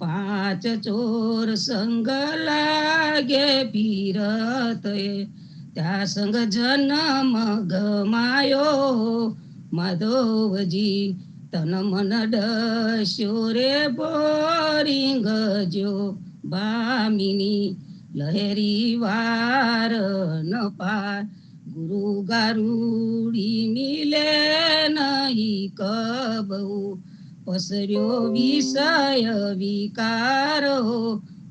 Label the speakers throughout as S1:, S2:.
S1: પાંચ ચોર સંગ લાગે પીરત ત્યાં સંગ જન્મ ગમાયો માધવજી તન મન ડસ્યો રે બોરિંગ જો ભામિની લહેરી વાર ન પાર ગુરુ ગારુડી મિલે નહીં કબહુ પસર્યો વિષય વિકારો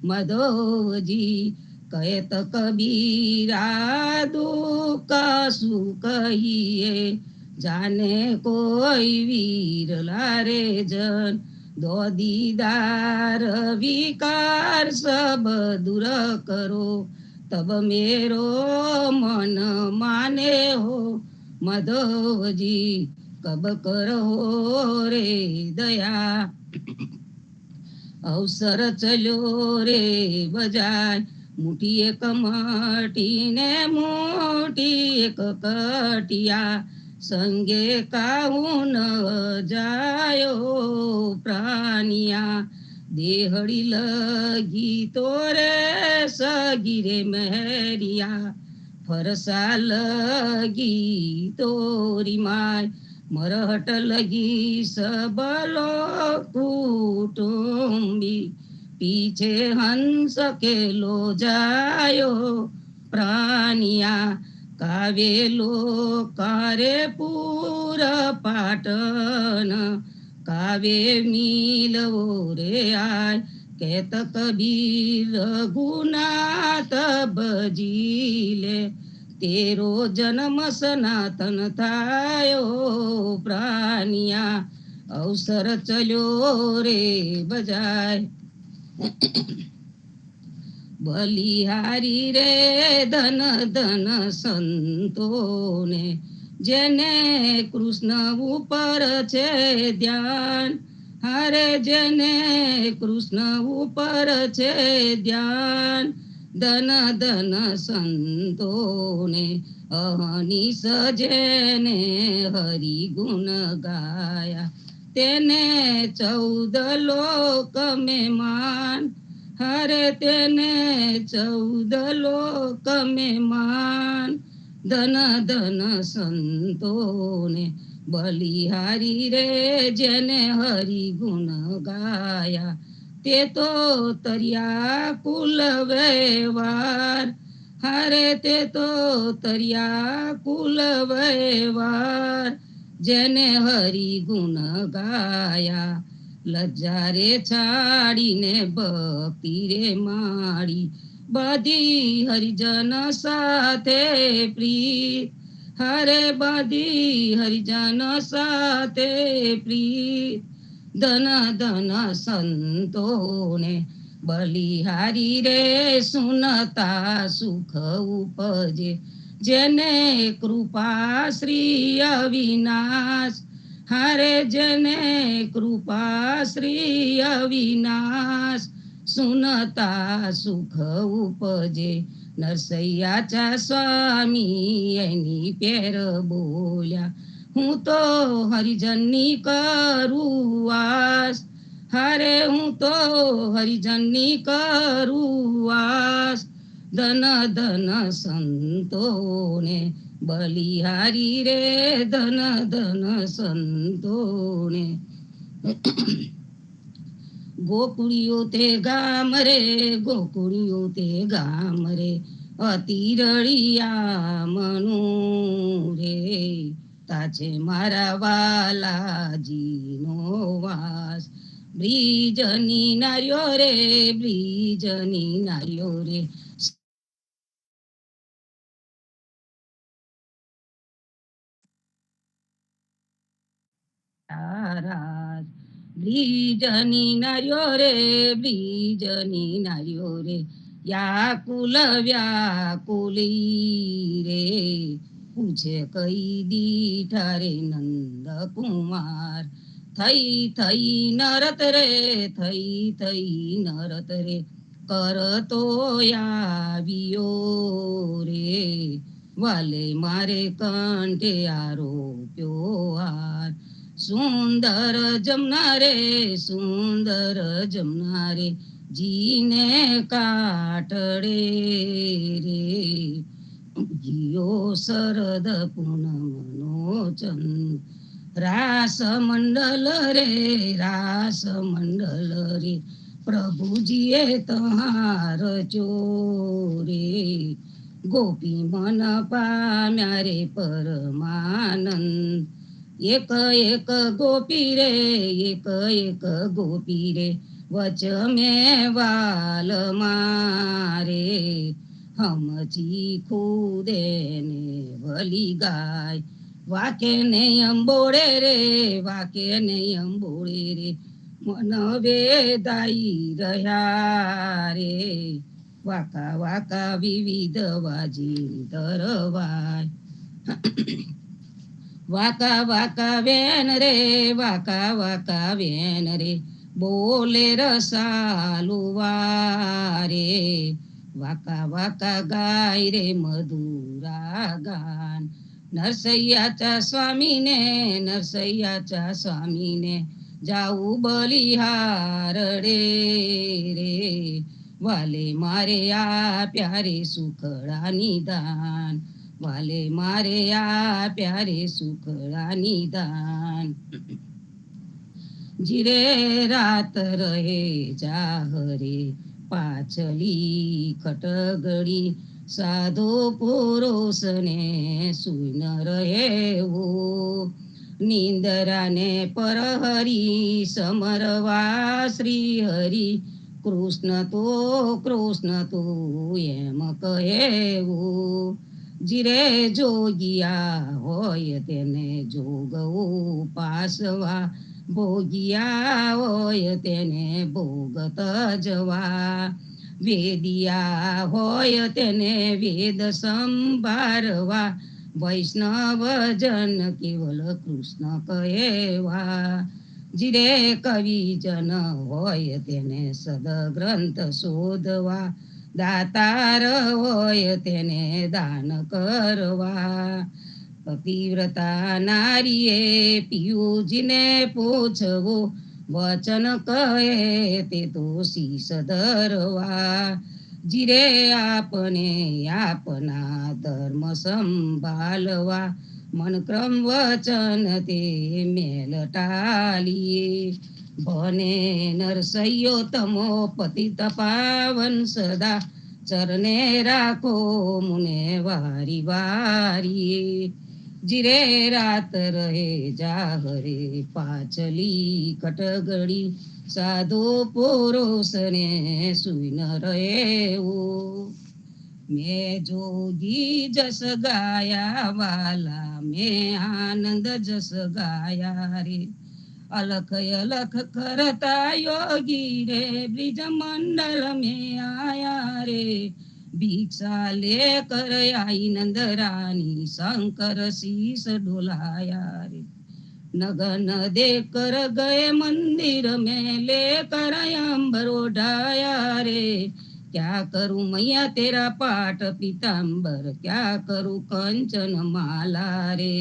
S1: માધવજી કહેત કબીરા દુઃખ શું કહીએ જાને કોઈ વીરલા રે જન દો દીદાર વિકાર સબ દૂર કરો તબ મેરો મન માને હો માધવજી કબ કરો રે દયા અવસર ચલ્યો રે બજાય મુઠી એક મટીને મોટી એક કટિયા સંગે કાઉન જાયો પ્રાણિયા દેહડી લગી તોરે સગીરે મહેરિયા ફરસા લગી તોરી માય મરહટ લગી સબલો કુટુંબી પીછે હંસ કેલો જાયો પ્રાણિયા કાવેલો કારે પૂર પાટન કાવે મિલવો રે આય કેત કબીર રઘુનાથ ભજીલે તેરો જન્મ સનાતન થાયો પ્રાણિયા અવસર ચલ્યો રે બજાય બલિહારી રે ધન ધન સંતોને જેને કૃષ્ણ ઉપર છે ધ્યાન હરે જેને કૃષ્ણ ઉપર છે ધ્યાન ધન ધન સંતોને અહનિશ જેને હરિ ગુણ ગાયા તેને 14 લોક મેં માન હરે તેને 14 લોક મેં માન ધન ધન સંતોને બલિહારી રે જેને હરિ ગુણ ગાયા તે તો તર્યા કુલ વ્યવહાર હરે તે તો તર્યા કુલ વ્યવહાર જેને હરિ ગુણ ગાયા લજ્જા રે છાડીને ભક્તિ રે માડી બધી હરિજન સાથે પ્રીત હરે બધી હરિજન સાથે પ્રીત ધન ધન સંતોને બલિહારી રે સુનતા સુખ ઉપજે જેને કૃપા શ્રી અવિનાશ હરે જેને કૃપા શ્રી અવિનાશ સુનતા સુખ ઉપજે નરસૈયાચા સ્વામી એની પેર બોલ્યા હું તો હરિજનની કરું વાસ હરે હું તો હરિજનની કરું વાસ ધન ધન સંતોને બલિહારી રે ધન ધન સંતોને ગોકુળિયો તે ગામ રે ગોકુળિયો તે ગામ રે અતિ રળિયા મનું રે તાછે મારા વાલાજીનો વાસ બ્રિજની નાર્યો રે બ્રિજની નાર્યો રે રાજ બ્રિજની નાર્યો રે બ્રિજની નાર્યો રે વ્યાકુલ વ્યાકુલી રે પૂછે કઈ દીઠા રે નંદ કુમાર થઈ થઈ નરત રે થઈ થઈ નરત રે કરતો આવ્યો રે વાલે મારે કંઠે આરોપ્યો હાર સુંદર જમના રે સુંદર જમના રે જીને કાટડે રે જીયો શરદ પૂનમનો ચંદ રાસ મંડલ રે રાસ મંડલ રે પ્રભુજીએ તહાર ચોરે ગોપી મન પામ્યા રે પરમાનંદ એક એક ગોપી રે એક એક ગોપી રે વચ મેં વાલ મારે હમ ચીખુદે ને ભલી ગાય વાકે ને અંબોડે રે વાકે ને અંબોડે રે મન વેદાઈ રહ્યા રે વાકા વાકા વિવિધ વાજી ધરવાય વાકા વાકા વેન રે વાકા વાકા વેન રે બોલે રસાલુવા રે વાકા વાકા ગાય રે મધુરા ગાન નરસૈયાચા સ્વામીને નરસૈયાચા સ્વામીને જાઉં બલિહાર રે રે વાલે મારે આપ્યા રે સુખડા નિદાન વાલે મારે આપ્યા રે સુખડા નિદાન જીરે રાત રહે જાહરે પાછલી ખટગડી સાધુ પુરુષને સુઈ ન રહેવો નિંદરાને પરહરી સમરવા શ્રી હરિ કૃષ્ણ તો એમ કહેવું જીરે જોગિયા હોય તેને જોગ ઉપાસવા ભોગિયા હોય તેને ભોગ તજવા વેદિયા હોય તેને વેદ સંભારવા વૈષ્ણવ જન કેવલ કૃષ્ણ કહેવા જીરે કવિજન હોય તેને સદગ્રંથ શોધવા દાતાર હોય તેને દાન કરવા પતિવ્રતા નારીએ પિયુજીને પૂછવો વચન કહે તે તો શીશ ધરવા જીરે આપને આપના ધર્મ સંભાળવા મન ક્રમ વચન તે મેલ ટાલીએ ભને નરસૈયો તમો પતિત પાવન સદા ચરને રાખો મુને વારી વારીએ જીરે રાત રહે જાહરે પાછલી કટગડી સાધુ પુરુષને સુઈ ન રહેવું મેં જોગી જસ ગાયા વાલા મેં આનંદ જસ ગાયા રે અલખ અલખ કરતા યોગી રે બ્રિજ મંડલ में आया रे भिक्षा लेकर आई नंद रानी शंकर शीस डुलाया रे नगन देकर गए मंदिर में लेकर अंबर उठाया रे क्या करूं मैया तेरा पाठ पीतांबर क्या करूं कंचन माला रे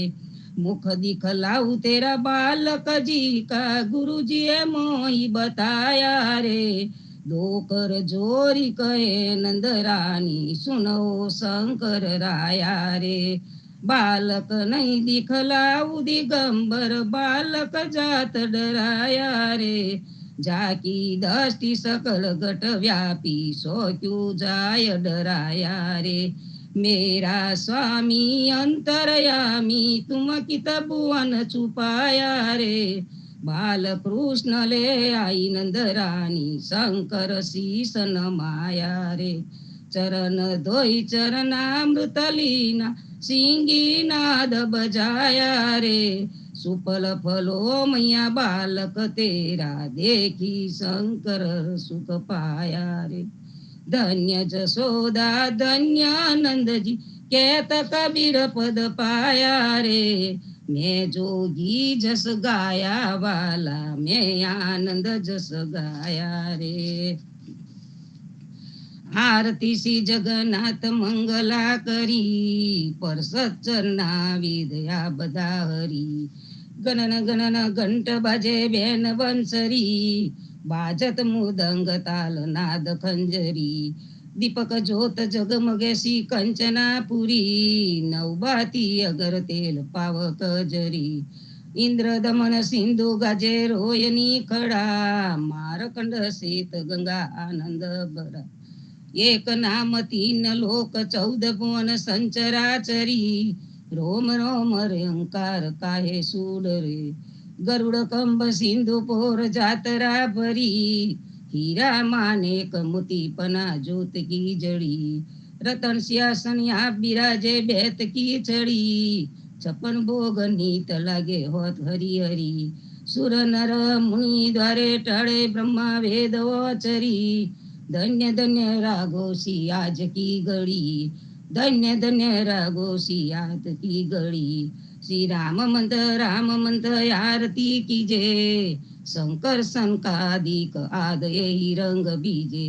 S1: मुख दिखलाऊ तेरा बालक जी का गुरु जी मोही बताया रे दो कर जोरी कहे नंद रानी सुनो शंकर राया रे बालक नहीं दिखलाऊ दिगंबर बालक जात डराया रे जाकी दृष्टि सकल घट व्यापी सो क्यों जाय डराया रे मेरा स्वामी अंतरयामी तुम कित भुवन छुपाया रे बाल कृष्ण ले आई नंद रानी शंकर शीस नमाया रे चरण धोई चरणामृत लीना सिंगी नाद बजाया रे सुफल फलो मैया बालक तेरा देखी शंकर सुख पाया रे धन्य जसोदा धन्य आनंद जी कहत कबीर पद पाया रे मैं जोगी जस गाया वाला मैं आनंद जस गाया रे आरती सी जगन्नाथ मंगला करी पर सच्चरना विदया बदा हरी ગણન ગણન ઘંટ બાજે બેન બંસરી, બાજત મૃદંગ તાલ નાદ ખંજરી, દીપક જ્યોત જગમગે સી કંચનાપુરી, નવબાતી અગર તેલ પાવક જરી, ઇન્દ્ર દમન સિંધુ ગાજે રોયની ખડા, મારકંડ શીત ગંગા આનંદ ભરા, એક નામ તીન લોક 14 ભુવન સંચરાચરી, રોમ રોમ રે અંકાર કાહે સૂડ રે, ગરુડ કંબ સિંધુ પોર જાતરા ભરી, હીરા માનેક મોતી પના જ્યોત કી જડી, રતન સિંહાસનિયા બિરાજે બેત કી ચડી, 56 ભોગ નીત લાગે હોત હરી હરી, સુર નર મુનિ દ્વારે ટળે બ્રહ્મા વેદ ચરી, ધન્ય ધન્ય રાગો સિયાજ કી ગળી, ધન્ય ધન્ય રાગો સિયાત કી ગળી, શ્રી રામ મંત્ર આરતી કીજે, શંકર સંકાદિક આદય રંગ બીજે,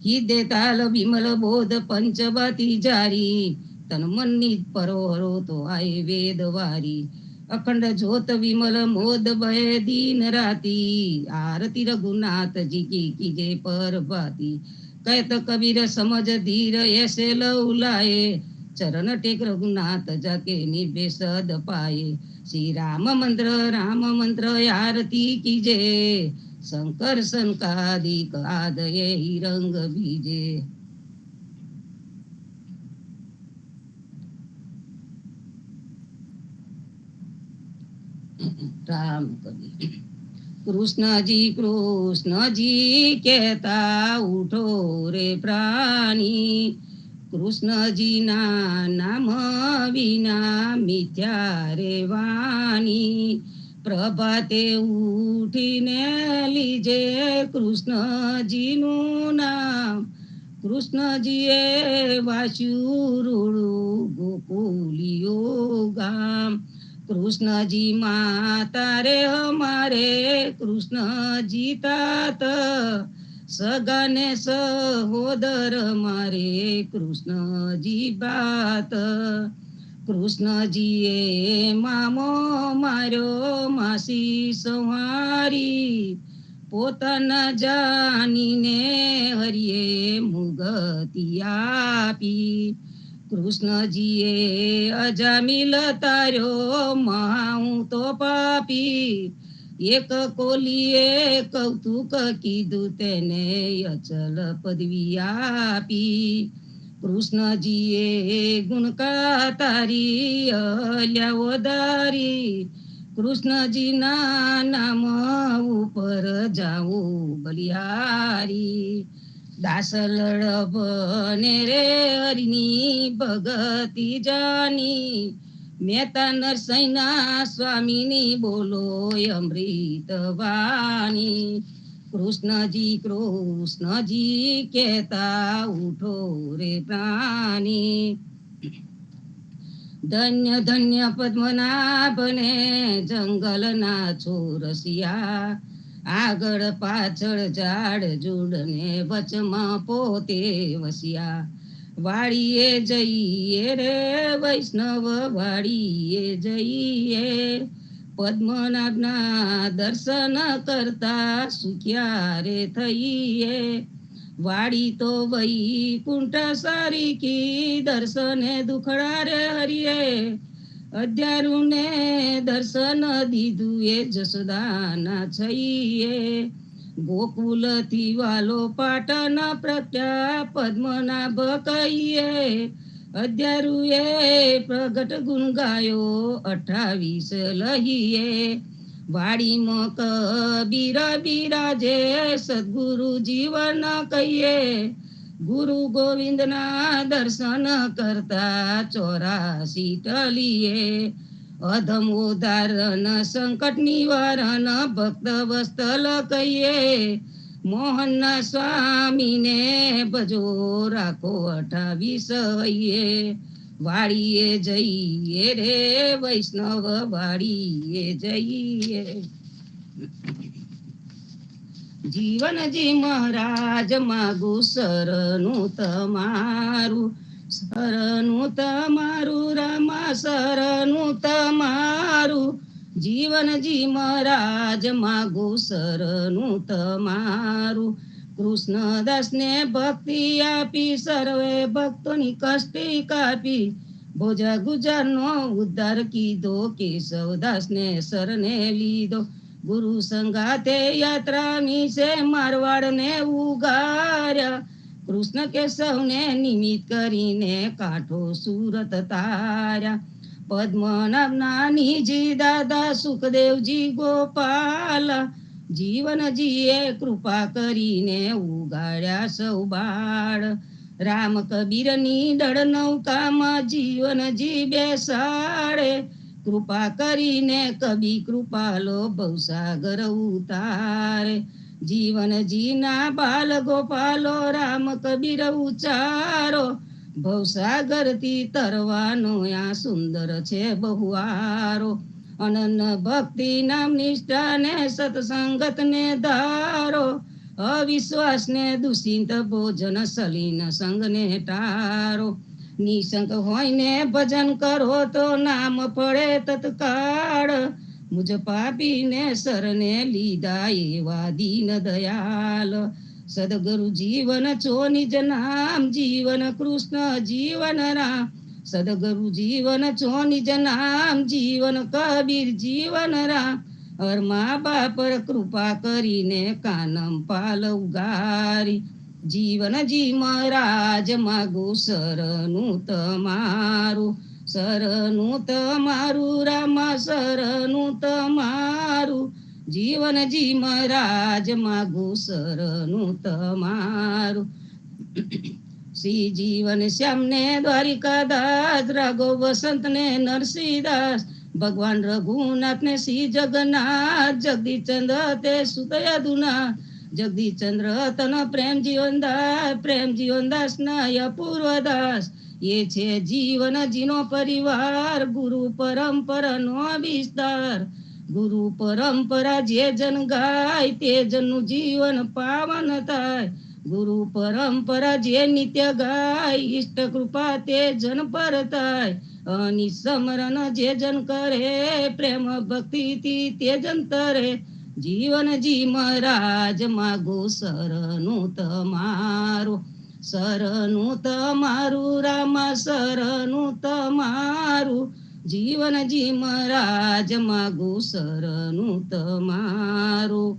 S1: હિદે તાલ વિમલ બોધ પંચબતી જારી, તન મનની પરોહરો તો આય વેદ વારી, અખંડ જ્યોત વિમલ મોદ બહે દીન રાતી, આરતી रघुनाथ जी की कीजे पर भाती, कहत कबीर समझ धीर ऐसे लौलाए, चरण टेक रघुनाथ जाके निभे सद पाए, श्री राम मंत्र आरती कीजे, शंकर संकादिक आदय रंग बीजे. राम कवि. कृष्ण जी कहता उठो रे प्राणी, कृष्ण जी ना नाम विना मिथ्या रे वाणी, प्रभाते उठीने लीजे कृष्ण जी નું નામ, કૃષ્ણજીએ વાસ્યું રૂડું ગોકુલિયો ગામ, કૃષ્ણજી માતા રે હમારે કૃષ્ણજી તાત, સગાને સહોદર મારે કૃષ્ણજી બાત, કૃષ્ણજીએ મામો માર્યો માસી સંહારી, પોતાના જાનીને હરિએ મુગતી આપી, કૃષ્ણજીએ અજામિલ તાર્યો મહાઉ તો પાપી, એક કોલીએ કૌતુક કીધું તેને અચલ પદવી આપી, કૃષ્ણજીએ ગુણકા તારી અલ્યા વધારી, કૃષ્ણજીના નામ ઉપર જાઓ બલિહારી, દાસ લડબને રે હરિની ભગતી જાની, મહેતા નરસૈના સ્વામીની બોલો અમૃત વાણી, કૃષ્ણજી કહેતા ઉઠો રે પ્રાણી, ધન્ય ધન્ય પદ્મનાભને જંગલના ચોરસિયા, આગળ પાછળ ઝાડ ઝૂડને વચમાં પોતે વસ્યા, વાડીએ જઈએ રે વૈષ્ણવ વાડીએ જઈએ, પદ્મનાભના દર્શન કરતા સુખ્યા રે થઈએ, વાડી તો વૈકુંઠ સારીકી દર્શને દુખડા રે હરિએ, અધ્યારું ને દર્શન દીધું એ જસોદાના છઈએ, ગોકુલથી વાલો પાટણ પ્રત્યા પદ્મનાભ કહીએ, અધ્યારું એ પ્રગટ ગુણ ગાયો 28 લહીએ, વાડીમાં કબીર બિરાજે સદગુરુ જીવન કહીએ, ગુરુ ગોવિંદના દર્શન કરતા 84 ટલીએ, અધમ ઉદાહરણ સંકટ નિવારણ ભક્ત વસ્તલ કહીએ, મોહનના સ્વામીને ભજો રાખો 28 હૈયે, વાડીએ જઈએ રે વૈષ્ણવ વાડીએ જઈએ, જીવનજી મહારાજ માગુ શરણું તમારું, શરણું તમારું રામા શરણું તમારું, જીવનજી મહારાજ માગું શરણું તમારું. કૃષ્ણદાસને ભક્તિ આપી સર્વે ભક્તોની કષ્ટી કાપી. ભોજા ગુજારનો ઉદ્ધાર કીધો કેશવદાસને શરણે લીધો. ગુરુ સંગાતે યાત્રાની છે મારવાડને ઉગાર્યા. કૃષ્ણ કેશવને નિમિત્ત કરીને કાંઠો સુરત તાર્યા. પદ્મનાભના નિજી દાદા સુખદેવજી ગોપાલ. જીવનજીએ કૃપા કરીને ઉગાડ્યા સૌ બાળ. રામ કબીરની દળ નૌકામાં જીવનજી બેસાડે. કૃપા કરીને કબી કૃપાલો ભવસાગર ઉતારે. જીવનજીના બાલ ગોપાલો રામ કબીર ઉચારો. ભવસાગરથી તરવાનો આ સુંદર છે બહુવારો. અનન ભક્તિ નામ નિષ્ઠાને સત્સંગતને ધારો. અવિશ્વાસને દૂષિત ભોજન સલીન સંગને ટારો. નિશંક હોયને ભજન કરો તો નામ પડે તત્કાળ. મુજ પાપીને શરણે લીધા એવા દીન દયાલ. સદગુરુ જીવન છો નિજ નામ જીવન કૃષ્ણ જીવન રામ. સદગુરુ જીવન છો નિજ નામ જીવન કબીર જીવન રામ. અર મા બાપ કૃપા કરીને કાનમ પાલ ઉગારી. જીવનજી મહારાજ માગું શરણું તમારું. શરણું તમારું રામ શરણું તમારું. જીવનજી મહારાજ માગું શરણું તમારું. શ્રી જીવન શ્યામને દ્વારિકાદાસ. રાઘવ વસંતને નરસિંહદાસ. ભગવાન રઘુનાથને શ્રી જગન્નાથ. જગદીશચંદ્ર તે સુતયદુના. જગદીશચંદ્ર તન પ્રેમ જીવનદાસ. પ્રેમ જીવનદાસ ના પૂર્વદાસ. એ છે જીવનજીનો પરિવાર. ગુરુ પરંપરાનો વિસ્તાર. ગુરુ પરંપરા જે જન ગાય તે જનનું જીવન પાવન થાય. ગુરુ પરંપરા જે નિત્ય ગાય ઈષ્ટ કૃપા તે જન પર થાય. અનિસ્મરણ જે જન કરે પ્રેમ ભક્તિથી તે જન તરે. જીવનજી મહારાજ માગું શરણું તમારું. શરણું તમારું રામ શરણું તમારું. જીવનજી મહારાજ માગું શરણું તમારું.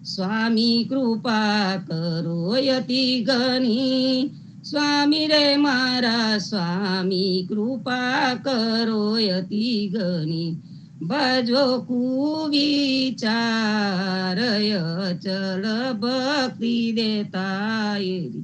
S1: સ્વામી કૃપા કરો યતિ ગણી. સ્વામી રે મારા સ્વામી કૃપા કરો યતિ ગણી. ભજો કુવિચાર અચલ ભક્તિ દેતા એરી.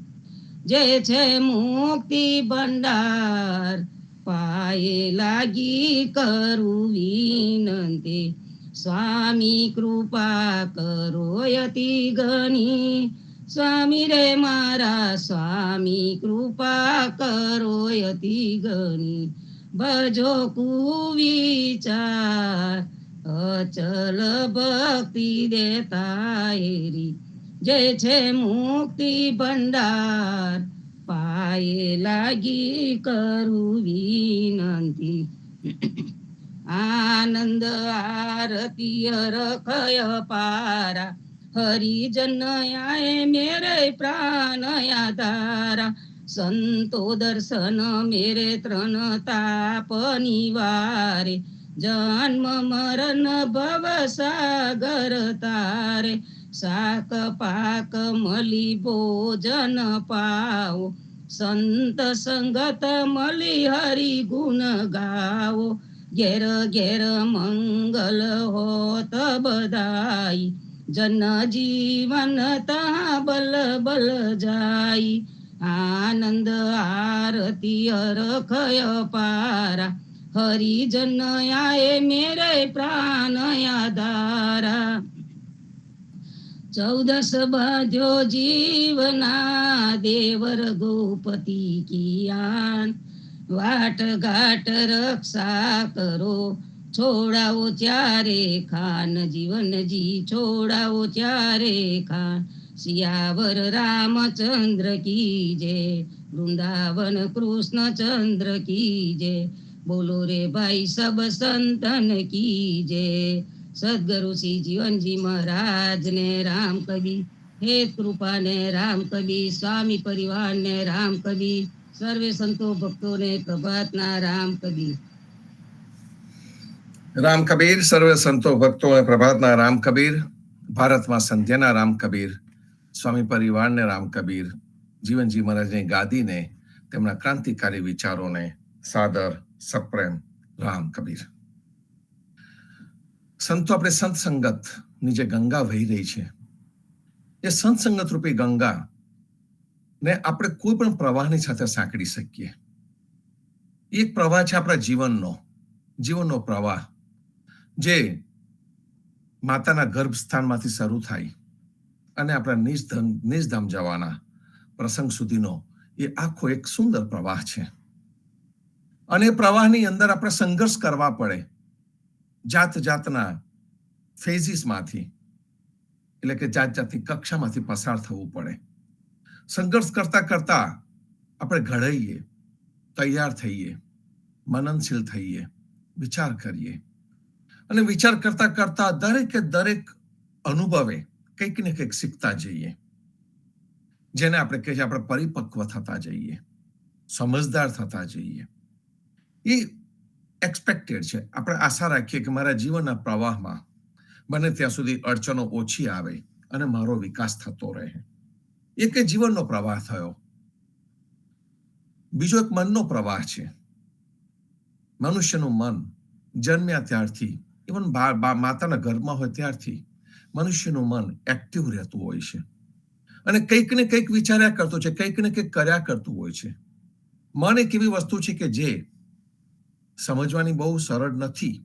S1: જે છે મુક્તિ ભંડાર પાયે લાગી કરું વિનંતી. સ્વામી કૃપા કરો યતિ ગણી. સ્વામી રે મારા સ્વામી કૃપા કરો યતિ ગણી. ભજો કુવિચાર અચલ ભક્તિ દેતા એરી. જે છે મુક્તિ ભંડાર પાયે લાગી કરું વિનંતી. આનંદ આરતી રખય પારા. હરિજન આય મેરે પ્રાણ આધારા. સંતો દર્શન મેરે ત્રણ તાપ નિવારે. જન્મ મરણ ભવ સાગર તારે. શાક પાક મળી ભોજન પાવો. સંત સંગત મળી હરિ ગુણ ગાવો. ઘેર ઘેર મંગલ હોત બધાઈ. જન જીવન તા બલ બલ જાય. આનંદ આરતી અરખય પારા. હરિજન આય મેરે પ્રાણ આધારા. 14 બાંધ્યો જીવના દેવર ગોપતિ કિયાન. વાટ ઘાટ રક્ષા કરો છોડાવો ત્યારે ખાન. જીવનજી છોડાવો ત્યારે ખાન. સિયાવર રામચંદ્ર કી જય. વૃંદાવન કૃષ્ણચંદ્ર કી જય. बोलो रे भाई सब संतन की जय। सदगुरु श्री जीवन जी महाराज ने राम कबीर, हे कृपा ने राम कबीर, स्वामी परिवार ने राम कबीर, सर्वे संतो भक्तों ने प्रभात ना राम कबीर।
S2: રામ કબીર, સર્વે સંતો ભક્તો અને પ્રભાતના રામ કબીર, ભારતમાં સંધ્યાના રામ કબીર, સ્વામી પરિવારને રામ કબીર, જીવનજી મહારાજની ગાદીને, તેમના ક્રાંતિકારી વિચારોને સાદર સપ્રેમ રામ કબીર. સંતો આપણે સંત સંગતની જે ગંગા વહી રહી છે, એ સંત સંગત રૂપી ગંગા ને આપણે કોઈ પણ પ્રવાહની સાથે સાંકળી શકીએ. એક પ્રવાહ છે આપણા જીવનનો પ્રવાહ, જે માતાના ગર્ભસ્થાનમાંથી શરૂ થાય અને આપણા નિજધામ જવાના પ્રસંગ સુધીનો એ આખો એક સુંદર પ્રવાહ છે. અને પ્રવાહની અંદર આપણે સંઘર્ષ કરવા પડે, જાતના ફેઝિસમાંથી, એટલે કે જાતની કક્ષામાંથી પસાર થવું પડે. સંઘર્ષ કરતા કરતા આપણે ઘડાઈએ, તૈયાર થઈએ, મનનશીલ થઈએ, વિચાર કરીએ. અને વિચાર કરતા કરતા દરેક અનુભવે કંઈક ને કંઈક શીખતા જઈએ, જેને આપણે કહીએ આપણે પરિપક્વ થતા જઈએ, સમજદાર થતા જઈએ. એ એક્સપેક્ટેડ છે. આપણે આશા રાખીએ કે મારા જીવનના પ્રવાહમાં બને ત્યાં સુધી અડચણો ઓછી આવે અને મારો વિકાસ થતો રહે. એક જીવનનો પ્રવાહ થયો. બીજો એક મનનો પ્રવાહ છે. મનુષ્યનું મન જન્મ્યા ત્યારથી, ઇવન માતાના ગર્ભમાં હોય ત્યારથી મનુષ્યનું મન એક્ટિવ રહેતું હોય છે અને કંઈક ને કંઈક વિચાર્યા કરતું છે, કંઈક ને કંઈક કર્યા કરતું હોય છે. મન એક એવી વસ્તુ છે કે જે સમજવાની બહુ સરળ નથી,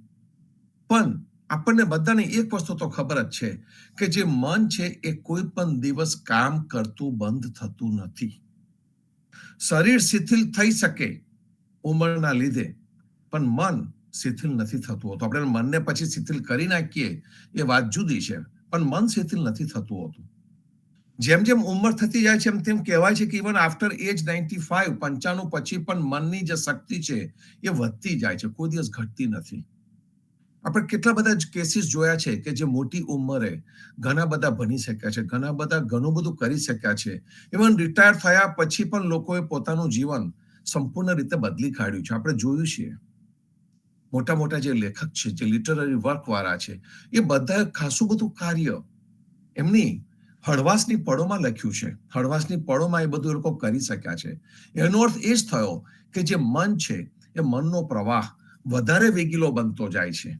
S2: પણ આપણને બધાને એક વસ્તુ તો ખબર જ છે કે જે મન છે એ કોઈ પણ દિવસ કામ કરતું બંધ થતું નથી. શરીર શિથિલ થઈ શકે ઉંમરના લીધે, પણ મન શિથિલ નથી થતું હોતું. આપણે મનને પછી શિથિલ કરી નાખીએ એ વાત જુદી છે, પણ મન શિથિલ નથી થતું હોતું. જેમ જેમ ઉંમર થતી જાય છે તેમ કહેવાય છે કે ઇવન આફ્ટર એજ 95, 95 પછી પણ મનની જે શક્તિ છે એ વધતી જાય છે, કોઈ દિવસ ઘટતી નથી. આપણે કેટલા બધા કેસીસ જોયા છે કે જે મોટી ઉંમરે ઘણા બધા ભણી શક્યા છે, ઘણું બધું કરી શક્યા છે. ઇવન રિટાયર થયા પછી પણ લોકોએ પોતાનું જીવન સંપૂર્ણ રીતે બદલી કાઢ્યું છે. આપણે જોયું છે મોટા જે લેખક છે, જે લિટરરી વર્ક વાળા છે, એ બધા ખાસું બધું કાર્ય એમની હળવાશની પળોમાં લખ્યું છે. હળવાશની પળોમાં એ બધું લોકો કરી શક્યા છે. એનો અર્થ એ જ થયો કે જે મન છે એ મનનો પ્રવાહ વધારે વેગીલો બનતો જાય છે.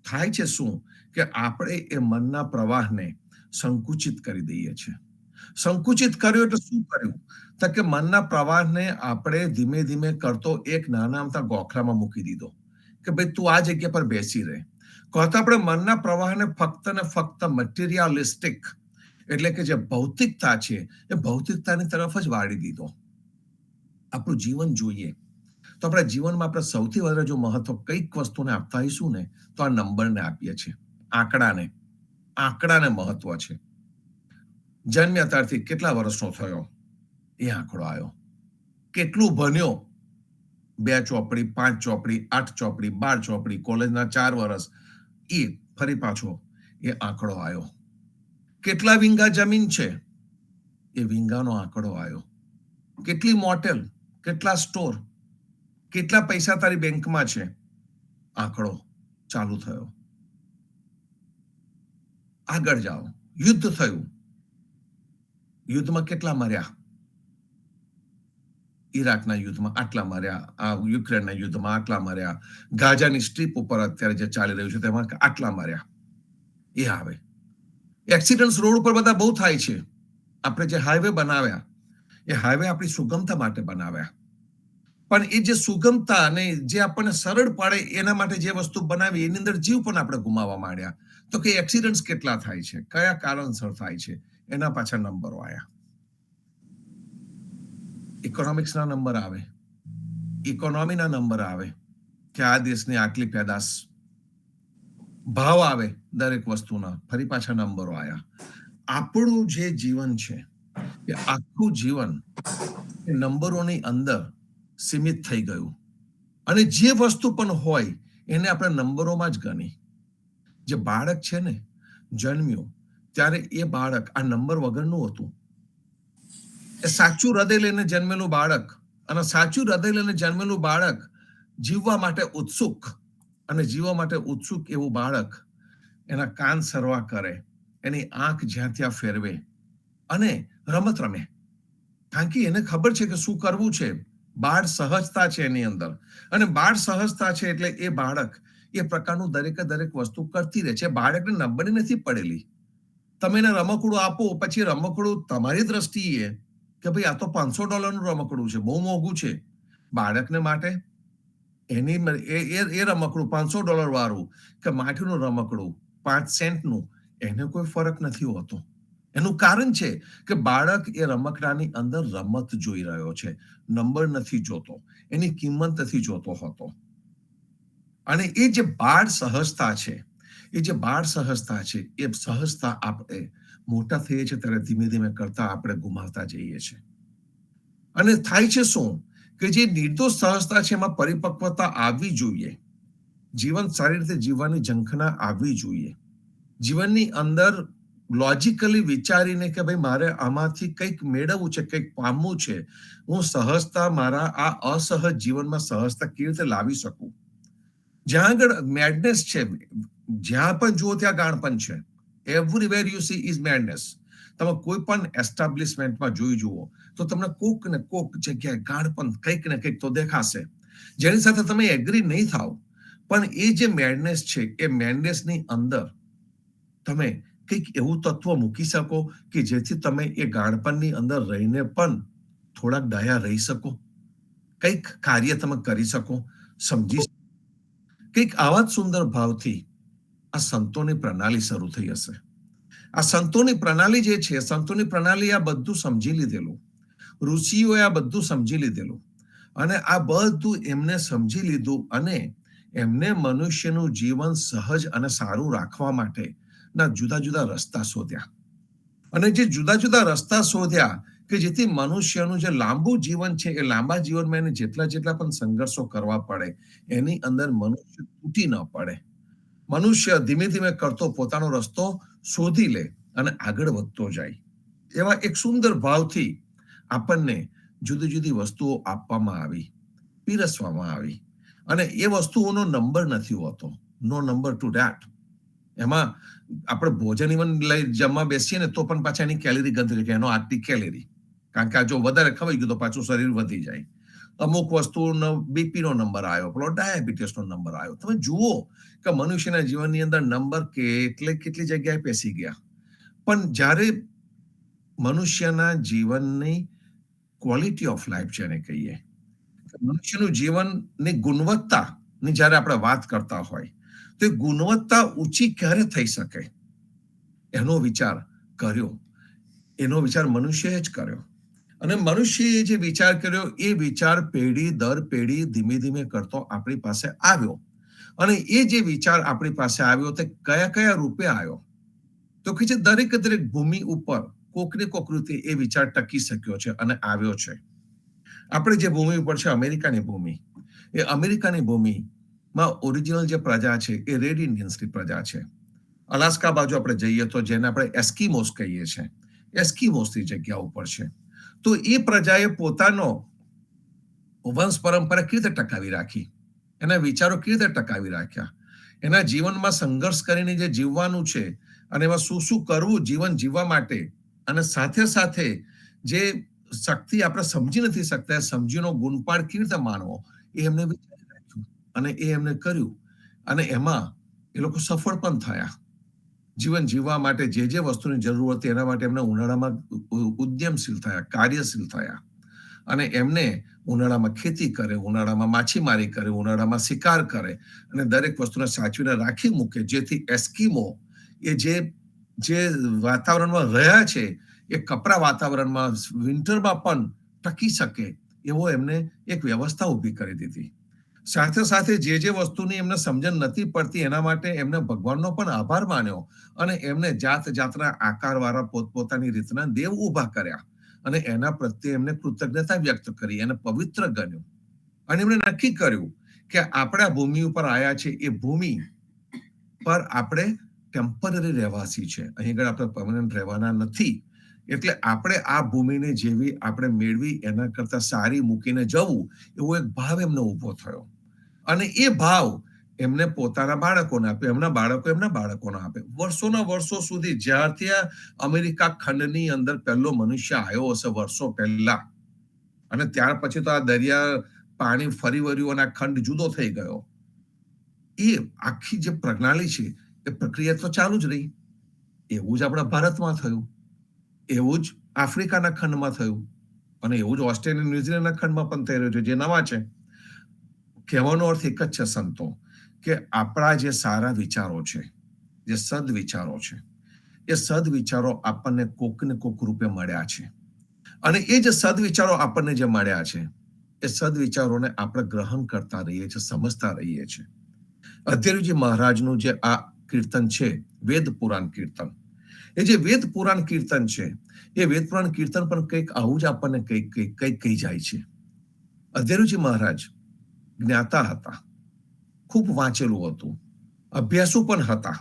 S2: થાય છે શું કે આપણે એ મનના પ્રવાહને સંકુચિત કરી દઈએ છીએ. સંકુચિત કર્યું એટલે શું કર્યું? તો કે મનના પ્રવાહને આપણે ધીમે ધીમે કરતો એક નાના અમથા ગોખલામાં મૂકી દીધો કે ભાઈ તું આ જગ્યા પર બેસી રહે. કહતા આપણે મનના પ્રવાહને ફક્ત ને ફક્ત મટીરિયાલિસ્ટિક, એટલે કે જે ભૌતિકતા છે એ ભૌતિકતાની તરફ જ વાળી દીધો. આપણું જીવન જોઈએ તો આપણા જીવનમાં આપણે સૌથી વધારે જો મહત્વ કઈક વસ્તુને આપતા હોઈશું ને તો આ નંબરને આપીએ છીએ, આંકડાને મહત્વ છે. જન્મ્યા ત્યારથી કેટલા વર્ષનો થયો એ આંકડો આવ્યો, કેટલું ભણ્યો, 2 ચોપડી, 5 ચોપડી, 8 ચોપડી, 12 ચોપડી, કોલેજના 4 વર્ષ, એ ફરી પાછો એ આંકડો આવ્યો. કેટલા વીંગા જમીન છે એ વીંગાનો આંકડો આવ્યો. કેટલી મોટેલ, કેટલા સ્ટોર, કેટલા પૈસા તારી બેંકમાં છે, આંકડો ચાલુ થયો. આગળ જાઓ, યુદ્ધ થયું, યુદ્ધમાં કેટલા મર્યા, ઈરાકના યુદ્ધમાં આટલા મર્યા, આ યુક્રેનના યુદ્ધમાં આટલા મર્યા, ગાઝાની સ્ટ્રીપ ઉપર અત્યારે જે ચાલી રહ્યું છે તેમાં આટલા મર્યા. એ આવે. એક્સિડન્ટ રોડ ઉપર બધા બહુ થાય છે. આપણે જે હાઈવે બનાવ્યા એ હાઈવે આપણી સુગમતા માટે બનાવ્યા, પણ એ જે સુગમતા અને જે આપણને સરળ પડે એના માટે જે વસ્તુ બનાવી એની અંદર જીવ પણ આપણે ગુમાવવા માંડ્યા. તો કે એક્સિડન્ટ કેટલા થાય છે, કયા કારણસર થાય છે, એના પાછળ નંબરો આવ્યા. ઇકોનોમિક્સના નંબર આવે, ઇકોનોમીના નંબર આવે કે આ દેશની આટલી પેદાશ, ભાવ આવે દરેક વસ્તુના, ફરી પાછા નંબરો આવ્યા. આપણું જે જીવન છે એ આખું જીવન નંબરોની અંદર સીમિત થઈ ગયું અને જે વસ્તુ પણ હોય એને આપણે નંબરોમાં જ ગણી. જે બાળક છે ને, જન્મ્યું ત્યારે એ બાળક આ નંબર વગરનું હતું. એ સાચું હૃદય લઈને જન્મેલું બાળક, અને સાચું હૃદય લઈને જન્મેલું બાળક જીવવા માટે ઉત્સુક, અને જીવવા માટે ઉત્સુક એવું બાળક એના કાન સરવા કરે, એની આંખ જ્યાં ત્યાં ફેરવે અને રમત રમે. કારણ કે એને ખબર છે કે શું કરવું છે. બાળ સહજતા છે એની અંદર, અને બાળ સહજતા છે એટલે એ બાળક એ પ્રકારનું દરેકે દરેક વસ્તુ કરતી રહે છે. બાળકને નંબરની નથી પડેલી. તમે એને રમકડું આપો, પછી રમકડું તમારી દ્રષ્ટિએ કે ભાઈ આ તો $500 રમકડું છે, બહુ મોંઘું છે. બાળકને માટે એની એ રમકડું $500 વાળું કે માટીનું રમકડું 5 સેન્ટનું, એને કોઈ ફરક નથી હોતો. એનું કારણ છે કે બાળક એ રમકડાની અંદર રમત જોઈ રહ્યો છે, નંબર નથી જોતો, એની કિંમત નથી જોતો હોતો. અને એ જે બાળ સહજતા છે, એ જે બાળ સહજતા છે, એ સહજતા આપણે મોટા થઈએ છીએ ત્યારે ધીમે ધીમે કરતા આપણે ગુમાવતા જઈએ છીએ. અને થાય છે શું કે જે નિર્દોષ સહજતા છે એમાં પરિપક્વતા આવવી જોઈએ. જીવન સારી રીતે જીવવાની ઝંખના આવવી જોઈએ. જીવનની અંદર લોજિકલી વિચારીને કે ભાઈ મારે આમાંથી કંઈક મેળવવું છે, કંઈક પામવું છે, હું સહજતા મારા આ અસહજ જીવનમાં સહજતા કેવી રીતે લાવી શકું. જ્યાં આગળ મેડનેસ છે, જ્યાં પણ જુઓ ત્યાં ગાણપણ છે. Everywhere you she is madness. તમે કોઈ પણ એસ્ટાબ્લિશમેન્ટમાં જોઈ જુઓ તો તમને કોક ને કોક જગ્યાએ ગાણપણ કંઈક ને કંઈક તો દેખાશે, જેની સાથે તમે એગ્રી નહીં થાવ. પણ એ જે મેડનેસ છે, એ મેડનેસની અંદર તમે કંઈક એવું તત્વ મૂકી શકો કે જેથી તમે એ ગાણપણની અંદર રહીને પણ થોડાક દયા રહી શકો, કંઈક કાર્ય તમે કરી શકો, સમજી. કંઈક આવા જ સુંદર ભાવથી આ સંતોની પ્રણાલી શરૂ થઈ હશે. આ સંતોની પ્રણાલી જે છે, સંતોની પ્રણાલી આ બધું સમજી લીધેલું, ઋષિઓએ આ બધું સમજી લીધેલું, અને આ બધું એમને સમજી લીધું, અને એમને મનુષ્યનું જીવન સહજ અને સારું રાખવા માટે ના જુદા જુદા રસ્તા શોધ્યા. અને જે જુદા જુદા રસ્તા શોધ્યા કે જેથી મનુષ્યનું જે લાંબુ જીવન છે, એ લાંબા જીવનમાં એને જેટલા પણ સંઘર્ષો કરવા પડે એની અંદર મનુષ્ય તૂટી ન પડે. મનુષ્ય ધીમે ધીમે કરતો પોતાનો રસ્તો શોધી લે અને આગળ વધતો જાય. એવા એક સુંદર ભાવથી આપણને જુદી જુદી વસ્તુઓ આપવામાં આવી, પીરસવામાં આવી. અને એ વસ્તુઓનો નંબર નથી હોતો, નો નંબર ટુ ધેટ. એમાં આપણે ભોજન ઇવન લઈ જમવા બેસીએ ને તો પણ પાછા એની કેલેરી ગણતરી કે એનો આટલી કેલેરી, કારણ કે આ જો વધારે ખવાઈ ગયું તો પાછું શરીર વધી જાય. અમુક વસ્તુનો બીપી નો નંબર આવ્યો, પેલો ડાયાબિટીસ નો નંબર આવ્યો. તમે જુઓ કે મનુષ્યના જીવનની અંદર નંબર કેટલી જગ્યાએ પેસી ગયા. પણ જ્યારે મનુષ્યના જીવનની ક્વોલિટી ઓફ લાઈફ જેને કહીએ, મનુષ્યનું જીવનની ગુણવત્તાની જ્યારે આપણે વાત કરતા હોય તો એ ગુણવત્તા ઊંચી ક્યારે થઈ શકે એનો વિચાર કર્યો. એનો વિચાર મનુષ્યએ જ કર્યો. અને મનુષ્યએ જે વિચાર કર્યો એ વિચાર પેઢી દર પેઢી ધીમે ધીમે કરતો આપણી પાસે આવ્યો. અને એ જે વિચાર આપણી પાસે આવ્યો તે કયા કયા રૂપે આવ્યો, તો કે જે દરેક ભૂમિ ઉપર કોકને કોક રીતે એ વિચાર ટકી શક્યો છે અને આવ્યો છે. આપણે જે ભૂમિ ઉપર છે, અમેરિકાની ભૂમિ, એ અમેરિકાની ભૂમિમાં ઓરિજિનલ જે પ્રજા છે એ રેડ ઇન્ડિયન્સની પ્રજા છે. અલાસ્કા બાજુ આપણે જઈએ તો જેને આપણે એસ્કિમોસ કહીએ છીએ, એસ્કિમોસની જગ્યા ઉપર છે. તો એ પ્રજાએ પોતાનો વંશ પરંપરા કેવી રીતે ટકાવી રાખી, એના વિચારો કેવી રીતે ટકાવી રાખ્યા, એના જીવનમાં સંઘર્ષ કરીને જે જીવવાનું છે અને એમાં શું શું કરવું જીવન જીવવા માટે, અને સાથે સાથે જે શક્તિ આપણે સમજી નથી શકતા, સમજીનો ગુણપાડ કેવી રીતે માનવો, એ એમને વિચારી રાખ્યું અને એ એમને કર્યું. અને એમાં એ લોકો સફળ પણ થયા. જીવન જીવવા માટે જે જે વસ્તુની જરૂર હતી એના માટે એમને ઉનાળામાં ઉદ્યમશીલ થયા, કાર્યશીલ થયા. અને એમને ઉનાળામાં ખેતી કરે, ઉનાળામાં માછીમારી કરે, ઉનાળામાં શિકાર કરે, અને દરેક વસ્તુને સાચવીને રાખી મૂકે, જેથી એસ્કિમો એ જે વાતાવરણમાં રહ્યા છે એ કપરા વાતાવરણમાં વિન્ટરમાં પણ ટકી શકે એવો એમને એક વ્યવસ્થા ઊભી કરી દીધી. સાથે સાથે જે વસ્તુની એમને સમજણ નથી પડતી એના માટે એમને ભગવાનનો પણ આભાર માન્યો, અને એમને જાતના આકારવાળા પોતપોતાની રીતના દેવ ઊભા કર્યા, અને એના પ્રત્યે એમને કૃતજ્ઞતા વ્યક્ત કરી, એને પવિત્ર ગણ્યું. અને એમણે નક્કી કર્યું કે આપણે આ ભૂમિ ઉપર આવ્યા છે, એ ભૂમિ પર આપણે ટેમ્પરરી રહેવાસી છે, અહીં આગળ આપણે પરમનન્ટ રહેવાના નથી. એટલે આપણે આ ભૂમિને જેવી આપણે મેળવી એના કરતા સારી મૂકીને જવું, એવો એક ભાવ એમને ઉભો થયો. અને એ ભાવ એમને પોતાના બાળકોને આપે, એમના બાળકો એમના બાળકોને આપે. વર્ષોના વર્ષો સુધી જ્યારથી આ અમેરિકા ખંડની અંદર પહેલો મનુષ્ય આવ્યો હશે વર્ષો પહેલા, અને ત્યાર પછી તો આ દરિયા પાણી ફરી વળ્યું અને આ ખંડ જુદો થઈ ગયો. એ આખી જે પ્રણાલી છે એ પ્રક્રિયા તો ચાલુ જ રહી. એવું જ આપણા ભારતમાં થયું, એવું જ આફ્રિકાના ખંડમાં થયું, અને એવું જ ઓસ્ટ્રેલિયા ન્યુઝીલેન્ડના ખંડમાં પણ થઈ રહ્યું છે, જે નવા છે. કહેવાનો અર્થ એક જ છે સંતો, કે આપણા જે સારા વિચારો છે, જે સદવિચારો છે, એ સદવિચારો આપણને કોક ને કોક રૂપે મળ્યા છે. અને એ જે સદવિચારો આપણને જે મળ્યા છે, એ સદવિચારોને આપણે ગ્રહણ કરતા રહીએ છીએ, સમજતા રહીએ છીએ. અધ્યયજી મહારાજનું જે આ કીર્તન છે, વેદ પુરાણ કીર્તન, એ જે વેદ પુરાણ કીર્તન છે, એ વેદ પુરાણ કીર્તન પણ કંઈક આવું જ આપણને કંઈક કહી જાય છે. અધ્યયજી મહારાજ જ્ઞાતા હતા, ખૂબ વાંચેલું હતું, અભ્યાસુ પણ હતા,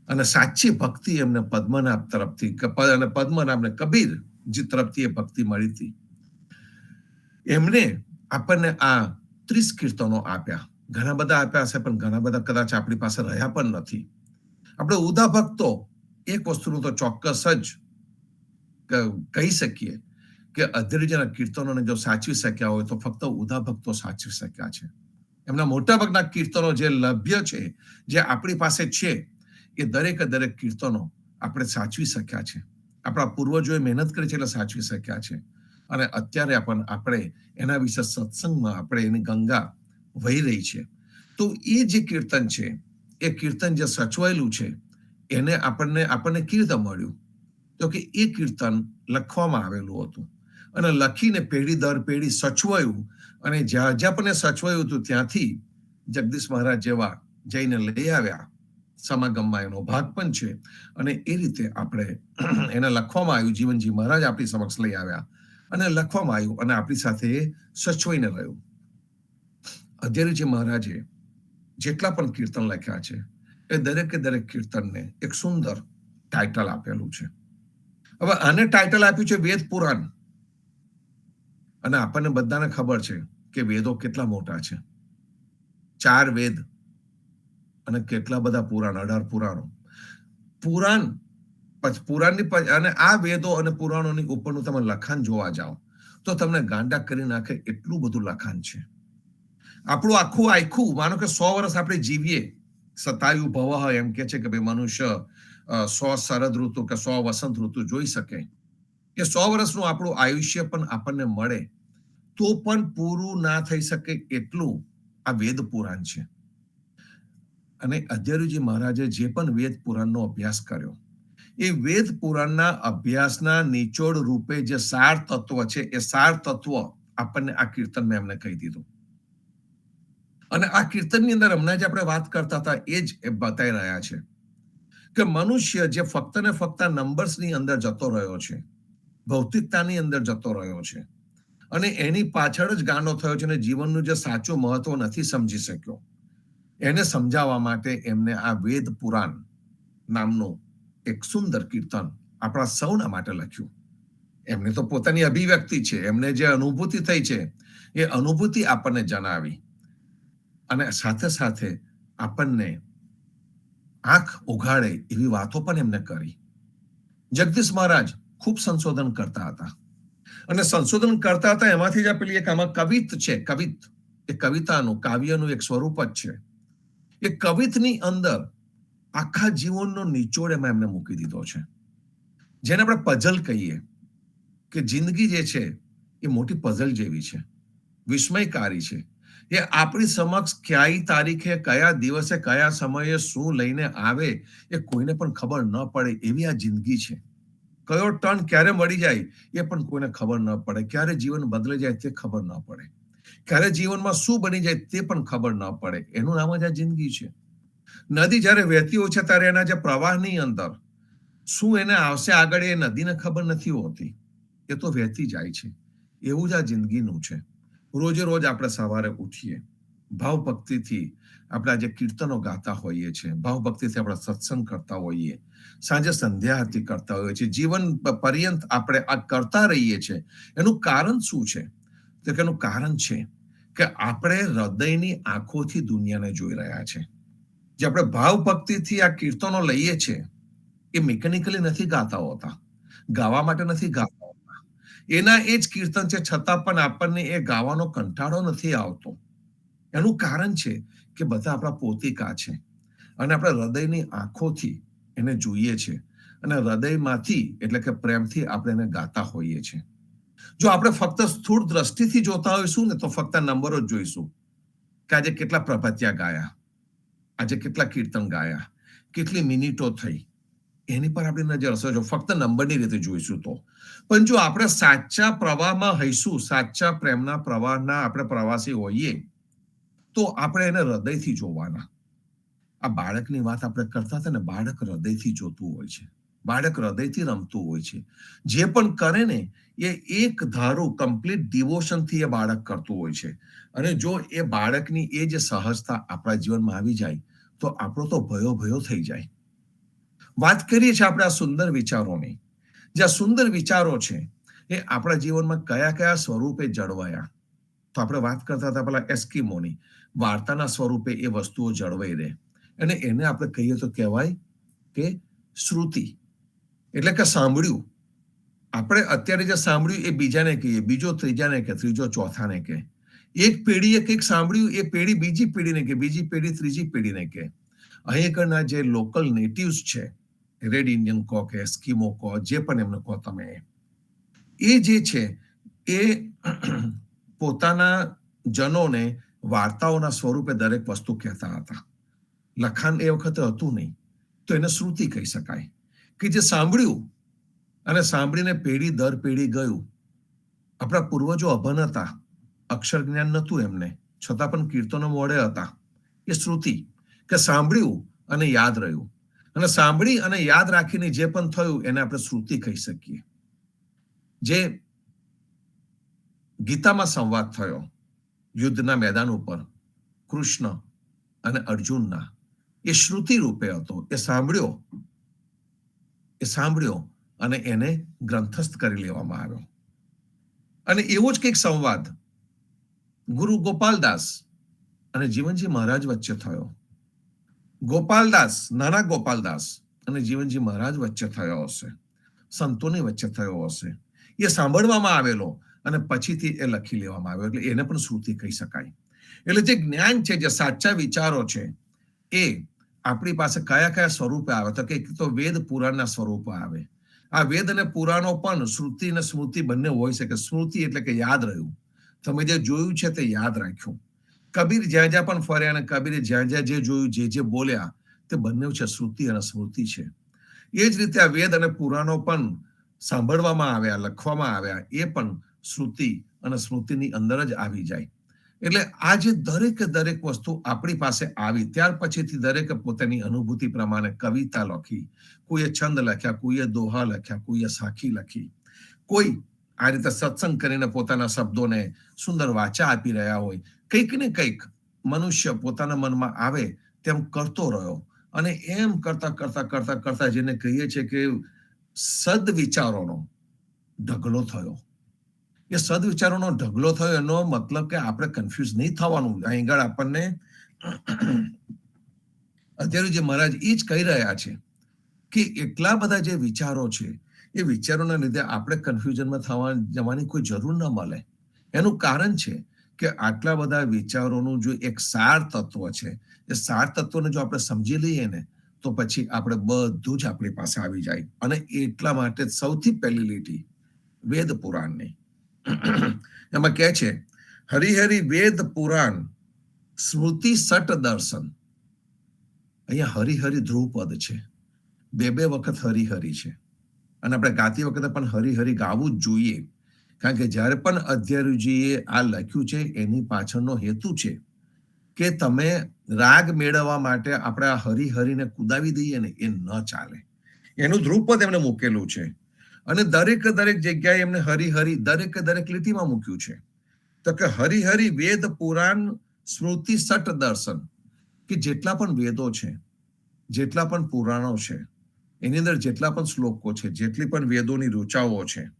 S2: અને સાચી ભક્તિ એમને પદ્મનાભ તરફથી અને પદ્મનાભને કબીરજી તરફથી એ ભક્તિ મળી હતી. એમને આપણને આ 30 કીર્તનો આપ્યા. ઘણા બધા આપ્યા હશે, પણ ઘણા બધા કદાચ આપણી પાસે રહ્યા પણ નથી. આપણે ઉદા ભક્તો એક વસ્તુનું તો ચોક્કસ જ કહી શકીએ કે અધ્યયજીના કીર્તનોને જો સાચવી શક્યા હોય તો ફક્ત ઉદા ભક્તો સાચવી શક્યા છે. એમના મોટાભાગના કીર્તનો જે લભ્ય છે, જે આપણી પાસે છે, એ દરેક કીર્તનો આપણે સાચવી શક્યા છે. આપણા પૂર્વજોએ મહેનત કરી છે એટલે સાચવી શક્યા છે. અને અત્યારે આપણે એના વિશે સત્સંગમાં આપણે એની ગંગા વહી રહી છે. તો એ જે કીર્તન છે, એ કીર્તન જે સચવાયેલું છે, એને આપણને કેવી રીતે મળ્યું? તો કે એ કીર્તન લખવામાં આવેલું હતું, અને લખીને પેઢી દર પેઢી સચવાયું, અને જ્યાં જ્યાં પણ સચવાયું હતું ત્યાંથી જગદીશ મહારાજ જેવા જઈને લઈ આવ્યા. સમાગમમાં એનો ભાગ પણ છે, અને એ રીતે આપણે એને લખવામાં આવ્યું. જીવનજી મહારાજ આપણી સમક્ષ લઈ આવ્યા અને લખવામાં આવ્યું, અને આપણી સાથે એ સચવાઈને રહ્યું. અધ્યયજી મહારાજે જેટલા પણ કીર્તન લખ્યા છે, એ દરેક કીર્તનને એક સુંદર ટાઇટલ આપેલું છે. હવે આને ટાઇટલ આપ્યું છે વેદ પુરાણ. અને આપણને બધાને ખબર છે કે વેદો કેટલા મોટા છે. 4 વેદ અને કેટલા બધા પુરાણ, 18 પુરાણો. પુરાણની અને આ વેદો અને પુરાણોની ઉપરનું તમે લખાણ જોવા જાઓ તો તમને ગાંડા કરી નાખે એટલું બધું લખાણ છે. આપણું આખું માનો કે 100 વર્ષ આપણે જીવીએ, સતાયુ ભવ એમ કે છે કે ભાઈ મનુષ્ય 100 શરદ ઋતુ કે 100 વસંત ઋતુ જોઈ શકે, કે 100 વર્ષનું આપણું આયુષ્ય પણ આપણને મળે તો પણ પૂરું ના થઈ શકે એટલું આ વેદ પુરાણ છે. અને અધ્યયજી મહારાજે જે પણ વેદ પુરાણનો અભ્યાસ કર્યો, એ વેદ પુરાણના અભ્યાસના નિચોડ રૂપે જે સાર તત્વ છે, એ સાર તત્વ આપણને આ કીર્તનમાં એમને કહી દીધું. અને આ કીર્તનની અંદર હમણાં જે આપણે વાત કરતા હતા એ જ બતાવી રહ્યા છે કે મનુષ્ય જે ફક્ત ને ફક્ત નંબર્સની અંદર જતો રહ્યો છે, ભૌતિકતાની અંદર જતો રહ્યો છે, અને એની પાછળ જ ગાંડો થયો છે, અને જીવનનું જે સાચું મહત્વ નથી સમજી શક્યો. એને સમજાવવા માટે એમને આ વેદ પુરાણ નામનું એક સુંદર કીર્તન આપણા સૌના માટે લખ્યું. એમને તો પોતાની અભિવ્યક્તિ છે, એમને જે અનુભૂતિ થઈ છે એ અનુભૂતિ આપણને જણાવી, અને સાથે સાથે આપણને આંખ ઉઘાડે એવી વાતો પણ એમને કરી. જગદીશ મહારાજ ખૂબ સંશોધન કરતા હતા, અને સંશોધન કરતા હતા એમાંથી જ પેલી એક આમાં કવિત છે. એ કવિતાનું, કાવ્યનું એક સ્વરૂપ જ છે. એ કવિતની અંદર આખા જીવનનો નિચોડ એમાં એમને મૂકી દીધો છે, જેને આપણે પઝલ કહીએ, કે જિંદગી જે છે એ મોટી પઝલ જેવી છે, વિસ્મયકારી છે. એ આપણી સમક્ષ કઈ તારીખે, કયા દિવસે, કયા સમયે શું લઈને આવે એ કોઈને પણ ખબર ન પડે એવી આ જિંદગી છે. કયો ટર્ન ક્યારે મળી જાય એ પણ કોઈને ખબર ન પડે, ક્યારે જીવન બદલાઈ જાય તે ખબર ન પડે, ક્યારે જીવનમાં શું બની જાય તે પણ ખબર ન પડે. એનું નામ જ આ જિંદગી છે. નદી જ્યારે વહેતી હોય છે ત્યારે એના જે પ્રવાહની અંદર શું એને આવશે આગળ એ નદીને ખબર નથી હોતી, એ તો વહેતી જાય છે. એવું જ આ જિંદગીનું છે. રોજે રોજ આપણે સવારે ઉઠીએ, ભાવ ભક્તિથી આપણે આજે કીર્તનો ગાતા હોઈએ છીએ, ભાવ ભક્તિથી આપણે સત્સંગ કરતા હોઈએ, સાંજે સંધ્યા આરતી કરતા હોઈએ છીએ, જીવન પર્યંત આપણે આ કરતા રહીએ છીએ. એનું કારણ શું છે? તો કે એનું કારણ છે કે આપણે હૃદયની આંખોથી દુનિયાને જોઈ રહ્યા છે. જે આપણે ભાવ ભક્તિથી આ કીર્તનો લઈએ છીએ એ મિકેનિકલી નથી ગાતા હોતા, ગાવા માટે નથી ગાતા હોતા. એના એ જ કીર્તન છે, છતાં પણ આપણને એ ગાવાનો કંટાળો નથી આવતો. એનું કારણ છે કે બધા આપણા પોતિકા છે અને આપણે હૃદયની આંખોથી એને જોઈએ છે અને હૃદયમાંથી એટલે કે પ્રેમથી આપણે એને ગાતા હોઈએ છીએ. જો આપણે ફક્ત સ્થૂળ દ્રષ્ટિથી જોતા હોઈશું ને તો ફક્ત નંબરો જ જોઈશું કે આજે કેટલા પ્રભાત્યા ગાયા, આજે કેટલા કીર્તન ગાયા, કેટલી મિનિટો થઈ, એની પર આપણી નજર હશે. જો ફક્ત નંબરની રીતે જોઈશું તો. પણ જો આપણે સાચા પ્રવાહમાં હઈશું, સાચા પ્રેમના પ્રવાહના આપણે પ્રવાસી હોઈએ તો આપણે એને હૃદયથી જોવાના. આ બાળકની વાત આપણે કરતા હતા ને, બાળક હૃદયથી જોતું હોય છે, બાળક હૃદયથી રમતું હોય છે. જે પણ કરે ને એ એક ધારું કમ્પ્લીટ ડિવોશનથી એ બાળક કરતું હોય છે. અને જો એ બાળકની એ જે સહજતા આપણા જીવનમાં આવી જાય તો આપણો તો ભયો થઈ જાય. વાત કરીએ છીએ આપણે આ સુંદર વિચારોની. જે આ સુંદર વિચારો છે એ આપણા જીવનમાં કયા કયા સ્વરૂપે જળવાયા. તો આપણે વાત કરતા હતા પેલા એસ્કિમોની, વાર્તાના સ્વરૂપે એ વસ્તુઓ જળવાઈ રહે. અને એને આપણે કહીએ તો કહેવાય કે શ્રુતિ, એટલે કે સાંભળ્યું. આપણે અત્યારે જે સાંભળ્યું એ બીજાને કહીએ, બીજો ત્રીજાને કહે, ત્રીજો ચોથાને કહે. એક પેઢીએ કંઈક સાંભળ્યું, એ પેઢી બીજી પેઢીને કહે, બીજી પેઢી ત્રીજી પેઢીને કહે. અહીં આગળના જે લોકલ નેટિવ્સ છે, રેડ ઇન્ડિયન કહો કે એસ્કિમો કહો, જે પણ એમને કહો તમે, એ જે છે એ પોતાના જનોને વાર્તાઓના સ્વરૂપે દરેક વસ્તુ કહેતા હતા. લખાણ એ વખતે હતું નહીં, તો એને શ્રુતિ કહી શકાય કે જે સાંભળ્યું અને સાંભળીને પેઢી દર પેઢી ગયું. આપણા પૂર્વજો અભણ હતા, અક્ષર જ્ઞાન નહોતું એમને, છતાં પણ કીર્તનો મોડે હતા. એ શ્રુતિ કે સાંભળ્યું અને યાદ રહ્યું, અને સાંભળી અને યાદ રાખીને જે પણ થયું એને આપણે શ્રુતિ કહી શકીએ. જે ગીતામાં સંવાદ થયો યુદ્ધના મેદાન ઉપર કૃષ્ણ અને અર્જુનના, એ શ્રુતિ રૂપે હતો. એ સાંભળ્યો અને એને ગ્રંથસ્થ કરી લેવામાં આવ્યો. અને એવો જ કંઈક સંવાદ ગુરુ ગોપાલદાસ અને જીવનજી મહારાજ વચ્ચે થયો. નાના ગોપાલદાસ અને જીવનજી મહારાજ વચ્ચે થયો હશે, સંતોની વચ્ચે થયો હશે. એ સાંભળવામાં આવેલો અને પછીથી એ લખી લેવામાં આવ્યો, એટલે એને પણ શ્રુતિ કહી શકાય. એટલે જે જ્ઞાન છે, જે સાચા વિચારો છે, એ આપણી પાસે કયા કયા સ્વરૂપે આવે તો કે તો વેદ પુરાણના સ્વરૂપે આવે. આ વેદ અને પુરાણો પણ શ્રુતિ અને સ્મૃતિ બંને હોઈ શકે. સ્મૃતિ એટલે કે યાદ રહ્યું, તમે જે જોયું છે તે યાદ રાખ્યું. કબીર જ્યાં જ્યાં પણ ફર્યા અને કબીરે જ્યાં જ્યાં જે જોયું, જે બોલ્યા, તે બંને છે શ્રુતિ અને સ્મૃતિ છે. એ જ રીતે આ વેદ અને પુરાણો પણ સાંભળવામાં આવ્યા, લખવામાં આવ્યા, એ પણ શ્રુતિ અને સ્મૃતિની અંદર જ આવી જાય. એટલે આ જે દરેક વસ્તુ આપણી પાસે આવી, ત્યાર પછીથી દરેક પોતાની અનુભૂતિ પ્રમાણે કવિતા લખી, કોઈએ છંદ લખ્યા, કોઈએ દોહા લખ્યા, કોઈએ સાખી લખી, કોઈ આ રીતે સત્સંગ કરીને પોતાના શબ્દોને સુંદર વાચા આપી રહ્યા હોય. કંઈક ને કંઈક મનુષ્ય પોતાના મનમાં આવે તેમ કરતો રહ્યો, અને એમ કરતા જેને કહીએ છીએ કે સદવિચારોનો ઢગલો થયો. એ સદવિચારોનો ઢગલો થયો એનો મતલબ કે આપણે કન્ફ્યુઝ નહીં થવાનું. અહીં આગળ આપણને અત્યારે જે મહારાજ એ જ કહી રહ્યા છે કે એટલા બધા જે વિચારો છે એ વિચારોના લીધે આપણે કન્ફ્યુઝનમાં જવાની કોઈ જરૂર ન મળે. એનું કારણ છે કે આટલા બધા વિચારોનું જો એક સાર તત્વ છે, એ સાર તત્વને જો આપણે સમજી લઈએ ને તો પછી આપણે બધું જ આપણી પાસે આવી જાય. અને એટલા માટે સૌથી પહેલી લીટી વેદ પુરાણની, એમાં કહે છે હરિહરિ વેદ પુરાણ સ્મૃતિ સટ દર્શન. અહીંયા હરિહરિ ધ્રુવપદ છે, બે વખત હરિહરિ છે. અને આપણે ગાતી વખતે પણ હરિહરિ ગાવું જ જોઈએ, કારણ કે જ્યારે પણ અધ્યયજીએ આ લખ્યું છે એની પાછળનો હેતુ છે કે તમે રાગ મેળવવા માટે આપણે આ હરિહરિને કુદાવી દઈએ ને, એ ન ચાલે. એનું ધ્રુવપદ એમને મૂકેલું છે, અને દરેક જગ્યાએ એમને હરિહરિ દરેક લીટીમાં મૂક્યું છે. તો કે હરિહરિ વેદ પુરાણ સ્મૃતિ સટ દર્શન, કે જેટલા પણ વેદો છે, જેટલા પણ પુરાણો છે, એની અંદર જેટલા પણ શ્લોકો છે, જેટલી પણ વેદોની ઋચાઓ છે,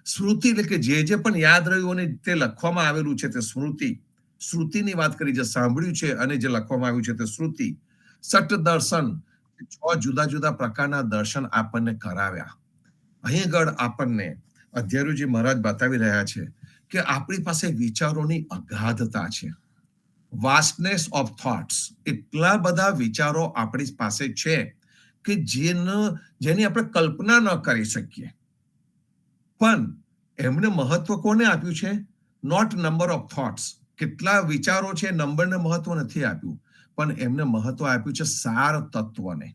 S2: સ્મૃતિ એટલે કે જે પણ યાદ રહ્યું અને તે લખવામાં આવેલું છે તે સ્મૃતિ. શ્રુતિની વાત કરી, જે સાંભળ્યું છે અને જે લખવામાં આવ્યું છે તે શ્રુતિ. સટ દર્શન, 6 જુદા જુદા પ્રકારના દર્શન આપણને કરાવ્યા. અહીં આગળ આપણને અધ્યારુજી મહારાજ બતાવી રહ્યા છે કે આપણી પાસે વિચારોની અગાધતા છે. વાસ્ટનેસ ઓફ થોટ્સ, એટલા બધા વિચારો આપણી પાસે છે કે જેની આપણે કલ્પના ન કરી શકીએ. પણ એમને મહત્વ કોને આપ્યું છે? નોટ નંબર ઓફ થોટ્સ, કેટલા વિચારો છે નંબરને મહત્વ નથી આપ્યું, પણ એમને મહત્વ આપ્યું છે સાર તત્વને,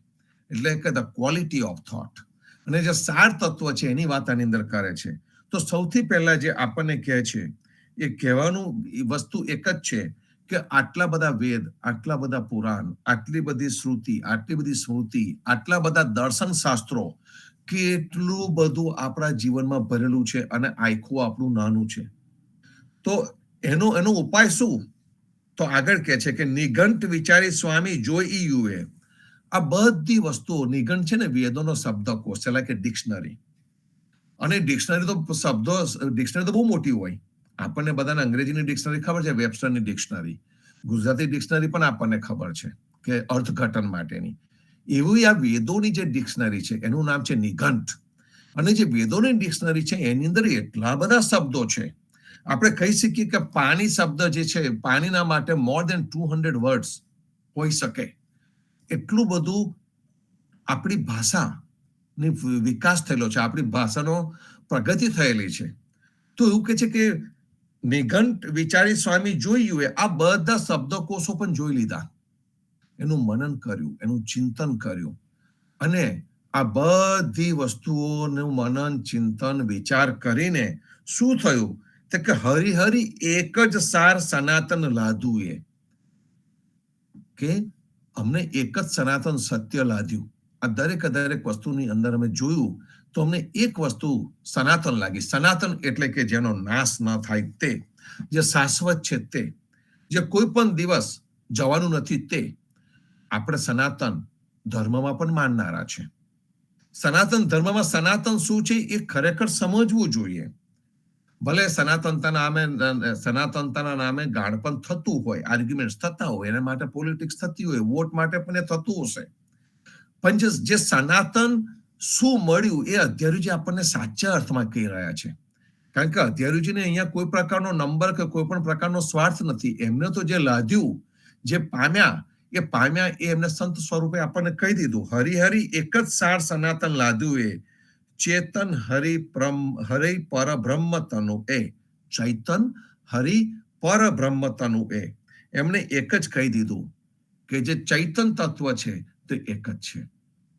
S2: એટલે કે ધ ક્વોલિટી ઓફ થોટ. અને જે સાર તત્વ છે એની વાત આની અંદર કરે છે. તો સૌથી પહેલા જે આપણને કહે છે એ કહેવાનું વસ્તુ એક જ છે કે આટલા બધા વેદ, આટલા બધા પુરાણ, આટલી બધી શ્રુતિ, આટલી બધી સ્મૃતિ, આટલા બધા દર્શન શાસ્ત્રો, કેટલું બધું આપણા જીવનમાં ભરેલું છે અને આખું આપણું નાનું છે. તો એનો ઉપાય શું? તો આગળ કહે છે કે નિઘંટ વિચારી સ્વામી જોઈ યુએ. આ બધી વસ્તુઓ, નિઘંટ છે ને વેદોનો શબ્દકોશ છે, લાઈક ડિક્શનરી. અને ડિક્શનરી તો બહુ મોટી હોય. આપણને બધાને અંગ્રેજીની ડિક્શનરી ખબર છે, વેબસ્ટરની ડિક્શનરી. ગુજરાતી ડિક્શનરી પણ આપણને ખબર છે કે અર્થઘટન માટેની. એવી આ વેદોની જે ડિક્શનરી છે એનું નામ છે નિઘંટ. અને જે વેદોની ડિક્શનરી છે એની અંદર એટલા બધા શબ્દો છે. આપણે કહી શકીએ કે પાણી શબ્દ જે છે, પાણીના માટે મોર દેન 200 વર્ડ્સ હોઈ શકે. એટલું બધું આપણી ભાષાની વિકાસ થયેલો છે, આપણી ભાષાનો પ્રગતિ થયેલી છે. તો એવું કે છે કે નિઘંટ વિચારી સ્વામી જોયું, આ બધા શબ્દકોશો પણ જોઈ લીધા, એનું મનન કર્યું, એનું ચિંતન કર્યું. અને આ બધી વસ્તુઓનું મનન, ચિંતન, વિચાર કરીને શું થયું? તો કે હરિહરિ એક જ સાર સનાતન લાદું, એ કે અમને એક જ સનાતન સત્ય લાદ્યું. આ દરેક વસ્તુની અંદર અમે જોયું તો અમને એક વસ્તુ સનાતન લાગી. સનાતન એટલે કે જેનો નાશ ન થાય તે, જે શાશ્વત છે તે, જે કોઈ પણ દિવસ જવાનું નથી તે. આપણે સનાતન ધર્મમાં પણ માનનારા છે. સનાતન ધર્મમાં સનાતન શું છે એ ખરેખર સમજવું જોઈએ. ભલે સનાતનતાના નામે ગાળપણ થતું હોય, આર્ગ્યુમેન્ટ થતા હોય, એના માટે પોલિટિક્સ થતી હોય, વોટ માટે પણ એ થતું હશે. પણ જે સનાતન શું મળ્યું એ અધ્યારુજી આપણને સાચા અર્થમાં કહી રહ્યા છે. કારણ કે અધ્યારુજીને અહીંયા કોઈ પ્રકારનો નંબર કે કોઈ પણ પ્રકારનો સ્વાર્થ નથી. એમને તો જે લાદ્યું, જે પામ્યા એ એમને સંત સ્વરૂપે આપણને કહી દીધું. હરિહરિ એક જ સાર સનાતન લાદ્યું, એ ચેતન હરિ પરબ્રહ્મ તનુ, એ ચૈતન હરિ પરબ્રહ્મ તનુ, એ એમણે એક જ કહી દીધું કે જે ચૈતન તત્વ છે તે એક જ છે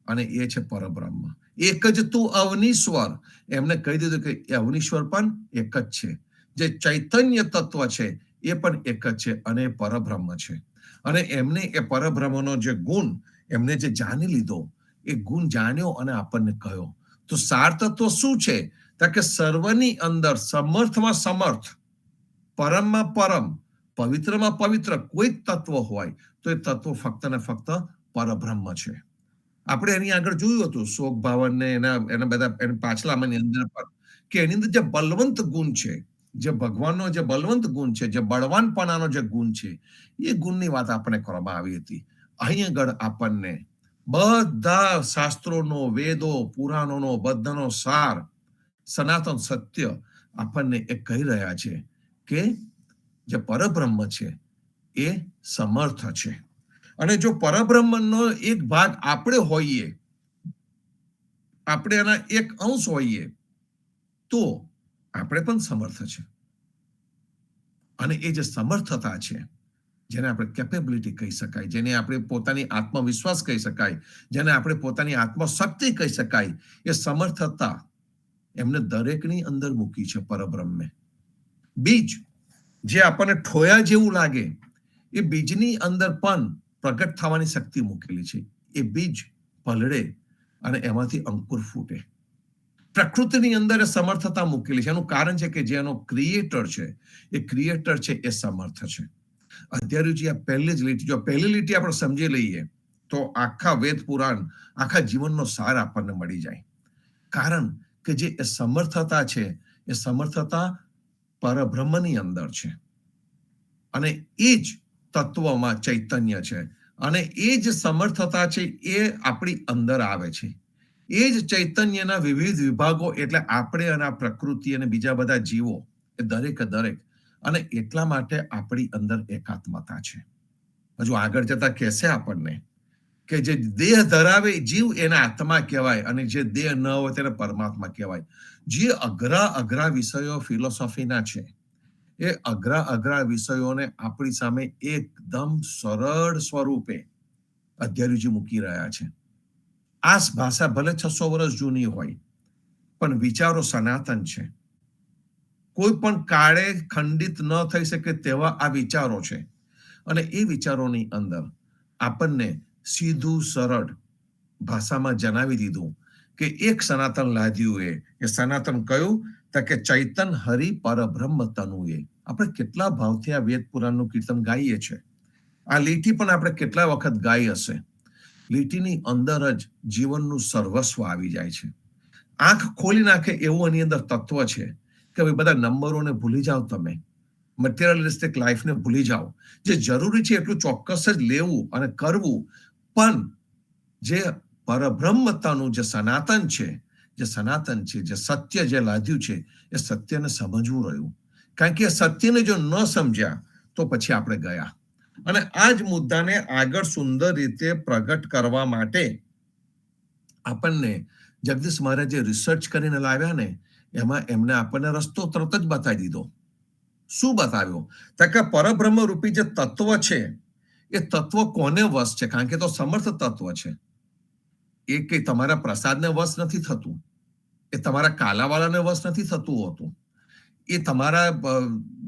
S2: અને એ છે પરબ્રહ્મ. એક જ તું અવનીશ્વર, એમને કહી દીધું કે અવનીશ્વર પણ એક જ છે. જે ચૈતન્ય તત્વ છે એ પણ એક જ છે અને એ પરબ્રહ્મ છે. અને એમને એ પરબ્રહ્મનો જે ગુણ એમને જે જાણી લીધો, એ ગુણ જાણ્યો અને આપણને કહ્યો. તો સાર તત્વ શું છે? કે સર્વની અંદર સમર્થમાં સમર્થ, પરમમાં પરમ, પવિત્રમાં પવિત્ર કોઈ તત્વ હોય તો એ તત્વ ફક્ત ને ફક્ત પરબ્રહ્મ છે. આપણે એની આગળ જોયું હતું શોક ભાવન ને એના બધા પાછલાની અંદર પણ કે એની અંદર જે બલવંત ગુણ છે, જે ભગવાનનો જે બલવંત ગુણ છે, જે બળવાનપણાનો જે ગુણ છે, એ ગુણની વાત આપણે કરવામાં આવી હતી. અહીં આગળ આપણને બધા શાસ્ત્રોનો, વેદો, પુરાણોનો બધાનો સાર, સનાતન સત્ય આપણને એ કહી રહ્યા છે કે જે પરબ્રહ્મ છે એ સમર્થ છે. અને જો પરબ્રહ્મનો એક ભાગ આપણે હોઈએ, આપણે એના એક અંશ હોઈએ, તો આપણે પણ સમર્થ છે. અને એ જે સમર્થતા છે, જેને આપણે કેપેબિલિટી કહી શકાય, જેને આપણે પોતાની આત્મવિશ્વાસ કહી શકાય, જેને આપણે પોતાની આત્મશક્તિ કહી શકાય, એ સમર્થતા એમને દરેકની અંદર મૂકી છે પરબ્રહ્મે. બીજ જે આપણને ઠોયા જેવું લાગે, એ બીજની અંદર પણ પ્રગટ થવાની શક્તિ મૂકેલી છે. એ બીજ પલળે અને એમાંથી અંકુર ફૂટે. પ્રકૃતિની અંદર સમર્થતા મૂકેલી છે. એનું કારણ છે કે જે એનો ક્રિએટર છે, એ સમર્થ છે. અધ્યાયરુચિ આ પહેલી જ લીટી, જો પહેલી લીટી આપણે સમજી લઈએ તો આખા વેદ પુરાણ, આખા જીવનનો સાર આપણને મળી જાય. કારણ કે જે એ સમર્થતા છે, એ સમર્થતા પરબ્રહ્મની અંદર છે, અને એ જ તત્વમાં ચૈતન્ય છે, અને એ જ સમર્થતા છે એ આપણી અંદર આવે છે. એ જ ચૈતન્યના વિવિધ વિભાગો એટલે આપણે અને આ પ્રકૃતિ અને બીજા બધા જીવો, એ દરેક અને એટલા માટે આપણી અંદર એકાત્મતા છે. હજુ આગળ જતા કહેશે આપણને કે જે દેહ ધરાવે જીવ એને આત્મા કહેવાય, અને જે દેહ ન હોય તેને પરમાત્મા કહેવાય. જે અઘરા વિષયો ફિલોસોફીના છે, એ અઘરા વિષયોને આપણી સામે એકદમ સરળ સ્વરૂપે અધ્યાયરુચિ મૂકી રહ્યા છે. આ ભાષા ભલે 600 વર્ષ જૂની હોય, પણ વિચારો સનાતન છે. કોઈ પણ કાળે ખંડિત ન થઈ શકે તેવા આ વિચારો છે. અને એ વિચારોની અંદર આપણને સીધું સરળ ભાષામાં જણાવી દીધું કે એક સનાતન લાદ્યું. એ સનાતન કયું? તો કે ચૈતન હરિ પરબ્રહ્મ તનુએ. આપણે કેટલા ભાવથી આ વેદ પુરાણનું કીર્તન ગાઈએ છે. આ લીટી પણ આપણે કેટલા વખત ગાઈ હશે. લીટીની અંદર જ જીવનનું સર્વસ્વ આવી જાય છે. આંખ ખોલી નાખે એવું એની અંદર તત્વ છે કે ભાઈ બધા નંબરોને ભૂલી જાઓ, તમે મટીરિયલિસ્ટિક લાઈફને ભૂલી જાઓ. જે જરૂરી છે એટલું ચોક્કસ જ લેવું અને કરવું, પણ જે પરબ્રહ્મતાનું જે સનાતન છે, જે સત્ય જે લાદ્યું છે, એ સત્યને સમજવું રહ્યું. કારણ કે સત્યને જો ન સમજ્યા તો પછી આપણે ગયા. અને આ જ મુદ્દાને આગળ સુંદર રીતે પ્રગટ કરવા માટે આપણને જગદીશ મહારાજે રિસર્ચ કરીને લાવ્યા ને, એમાં એમને આપણને રસ્તો તરત જ બતાવી દીધો. શું બતાવ્યો? તો કે પરબ્રહ્મ રૂપી જે તત્વ છે, એ તત્વ કોને વશ છે? કારણ કે તો સમર્થ તત્વ છે. એ કઈ તમારા પ્રસાદને વશ નથી થતું, એ તમારા કાલાવાળાને વશ નથી થતું હોતું, એ તમારા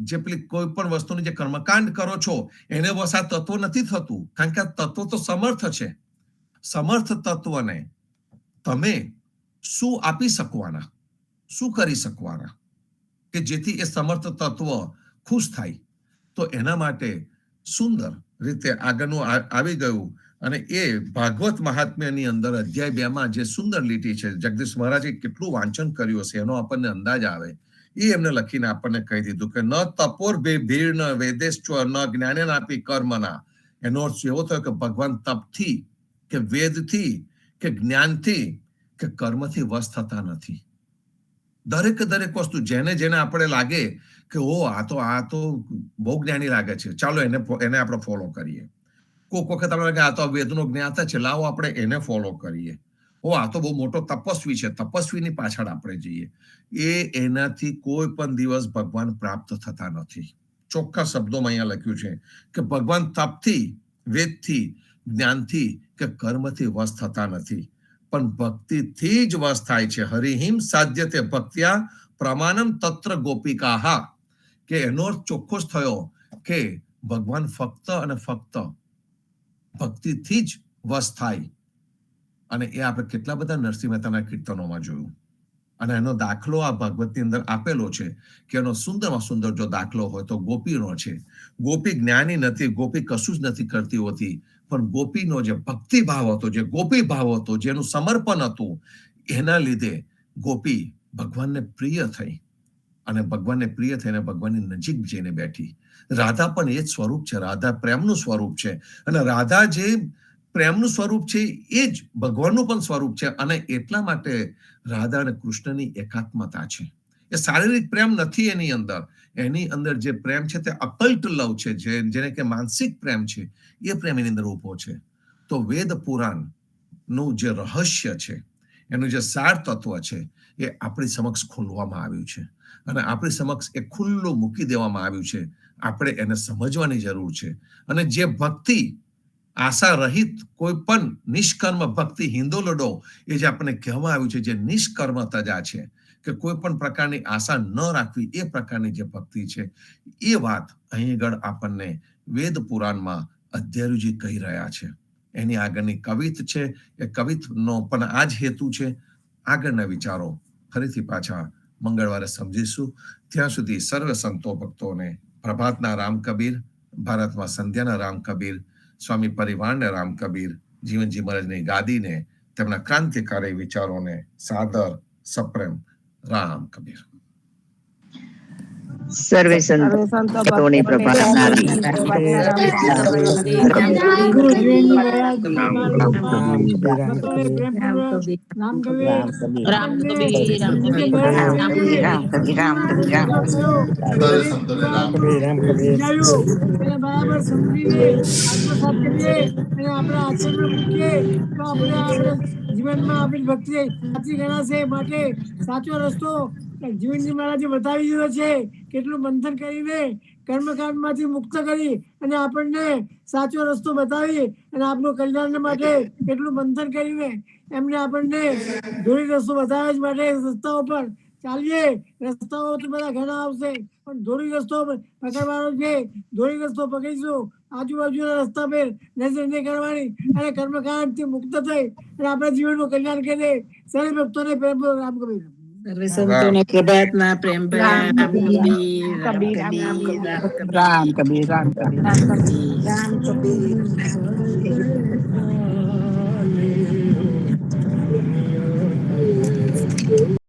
S2: જે પેલી કોઈ પણ વસ્તુની જે કર્મકાંડ કરો છો એને વશ આ તત્વ નથી થતું. કારણ કે આ તત્વ તો સમર્થ છે. સમર્થ તત્વને તમે શું આપી શકવાના, શું કરી શકવાના કે જેથી એ સમર્થ તત્વ ખુશ થાય? તો એના માટે સુંદર રીતે આગળનું આવી ગયું. અને એ ભાગવત મહાત્મ્યની અંદર અધ્યાય 2 જે સુંદર લીટી છે, જગદીશ મહારાજે કેટલું વાંચન કર્યું હશે એનો આપણને અંદાજ આવે. એ એમને લખીને આપણને કહી દીધું કે ન તપોર ભીડ ન વેદેશ્ચ ન જ્ઞાને નાપી કર્મના. એનો અર્થ એવો થયો કે ભગવાન તપથી કે વેદથી કે જ્ઞાનથી કે કર્મથી વશ થતા નથી. દરેક વસ્તુ જેને આપણે લાગે કે આ તો બહુ જ્ઞાની લાગે છે, ચાલો એને આપણે ફોલો કરીએ. કોઈક વખત આપણે લાગે આ તો વેદનો જ્ઞાતા છે, લાવો આપણે એને ફોલો કરીએ. આ તો બહુ મોટો તપસ્વી છે, તપસ્વીની પાછળ આપણે જઈએ. એનાથી કોઈ પણ દિવસ ભગવાન પ્રાપ્ત થતા નથી. ચોખ્ખા શબ્દોમાં અહીંયા લખ્યું છે કે ભગવાન તપથી, વેદથી, જ્ઞાનથી કે કર્મથી વશ થતા નથી, પણ ભક્તિથી જ વશ થાય છે. હરિહિમ સાધ્યતે ભક્ત્યા પ્રમાણમ તત્ર ગોપિકાહા. કે એનો અર્થ ચોખ્ખો જ થયો કે ભગવાન ફક્ત અને ફક્ત ભક્તિથી જ વશ થાય. અને એ આપણે કેટલા બધા નરસિંહ મહેતાના કીર્તનોમાં જોયું. અને એનો દાખલો આ ભાગવતની અંદર આપેલો છે કે એનો સુંદરમાં સુંદર જો દાખલો હોય તો ગોપીનો છે. ગોપી જ્ઞાની નથી, ગોપી કશું જ નથી કરતી હોતી, પણ ગોપીનો જે ભક્તિ ભાવ હતો, જે ગોપી ભાવ હતો, જેનું સમર્પણ હતું, એના લીધે ગોપી ભગવાનને પ્રિય થઈ. અને ભગવાનને પ્રિય થઈને ભગવાનની નજીક જઈને બેઠી. રાધા પણ એ જ સ્વરૂપ છે. રાધા પ્રેમનું સ્વરૂપ છે. અને રાધા જે પ્રેમનું સ્વરૂપ છે એ જ ભગવાનનું પણ સ્વરૂપ છે. અને એટલા માટે રાધા અને કૃષ્ણની એકાત્મતા છે. એ શારીરિક પ્રેમ નથી એની અંદર. એની અંદર જે પ્રેમ છે તે અકલ્ટ લવ છે, જેને કે માનસિક પ્રેમ છે, એ પ્રેમ એની અંદર ઉભો છે. તો વેદ પુરાણનું જે રહસ્ય છે, એનું જે સાર તત્વ છે, એ આપણી સમક્ષ ખોલવામાં આવ્યું છે. અને આપણી સમક્ષ એ ખુલ્લું મૂકી દેવામાં આવ્યું છે. આપણે એને સમજવાની જરૂર છે. અને જે ભક્તિ આશા રહિત, કોઈ પણ નિષ્કર્મ ભક્તિ, હિંદોલડો, એ જે આપણને કહેવામાં આવ્યું છે, જે નિષ્કર્મ તજા છે, કે કોઈ પણ પ્રકારની આશા ન રાખવી, એ પ્રકારની જે ભક્તિ છે, એ વાત અહીં આગળ આપણને વેદ પુરાણમાં અધ્યાયરુજી કહી રહ્યા છે. એની આગળની કવિત છે. એ કવિતનો પણ આ જ હેતુ છે. આગળના વિચારો ફરીથી પાછા મંગળવારે સમજીશું. ત્યાં સુધી સર્વ સંતો ભક્તોને પ્રભાતના રામ કબીર. ભારતમાં સંધ્યાના રામ કબીર, સ્વામી પરિવારના રામ કબીર, જીવનજી મહારાજની ગાદીને, તેમના ક્રાંતિકારી વિચારોને સાદર સપ્રેમ રામ કબીર.
S3: સર્વે સંતોની પ્રભાતના
S4: બરાબર સમજીને આત્મસાત કરીએ અને આપણા આચરણમાં મૂકીએ તો આપણે જીવનમાં આપણી ભક્તિ સાચી ગણાશે. માટે સાચો રસ્તો જીવનજી મહારાજે બતાવી દીધો છે. કેટલું બંધન કરીને કર્મકાંડમાંથી મુક્ત કરી અને આપણને સાચો રસ્તો બતાવી અને આપણું કલ્યાણ માટે કેટલું બંધન કરીને એમને આપણને ધોરી રસ્તો બતાવે જ. માટે રસ્તાઓ પર ચાલીએ. રસ્તાઓ તો બધા ઘણા આવશે પણ ધોરી રસ્તો પકડવાનો છે. ધોરી રસ્તો પકડીશું. આજુબાજુના રસ્તા પર નજર નહીં કરવાની અને કર્મકાંડથી મુક્ત થઈ અને આપણા જીવનનું કલ્યાણ કરીએ. સર્વ ભક્તોને પ્રેમ રામ કબીર.
S5: સર્વે સંતોને પ્રભાતના પ્રેમ ભર્યા રામ કબીર.
S3: રામ કબીર.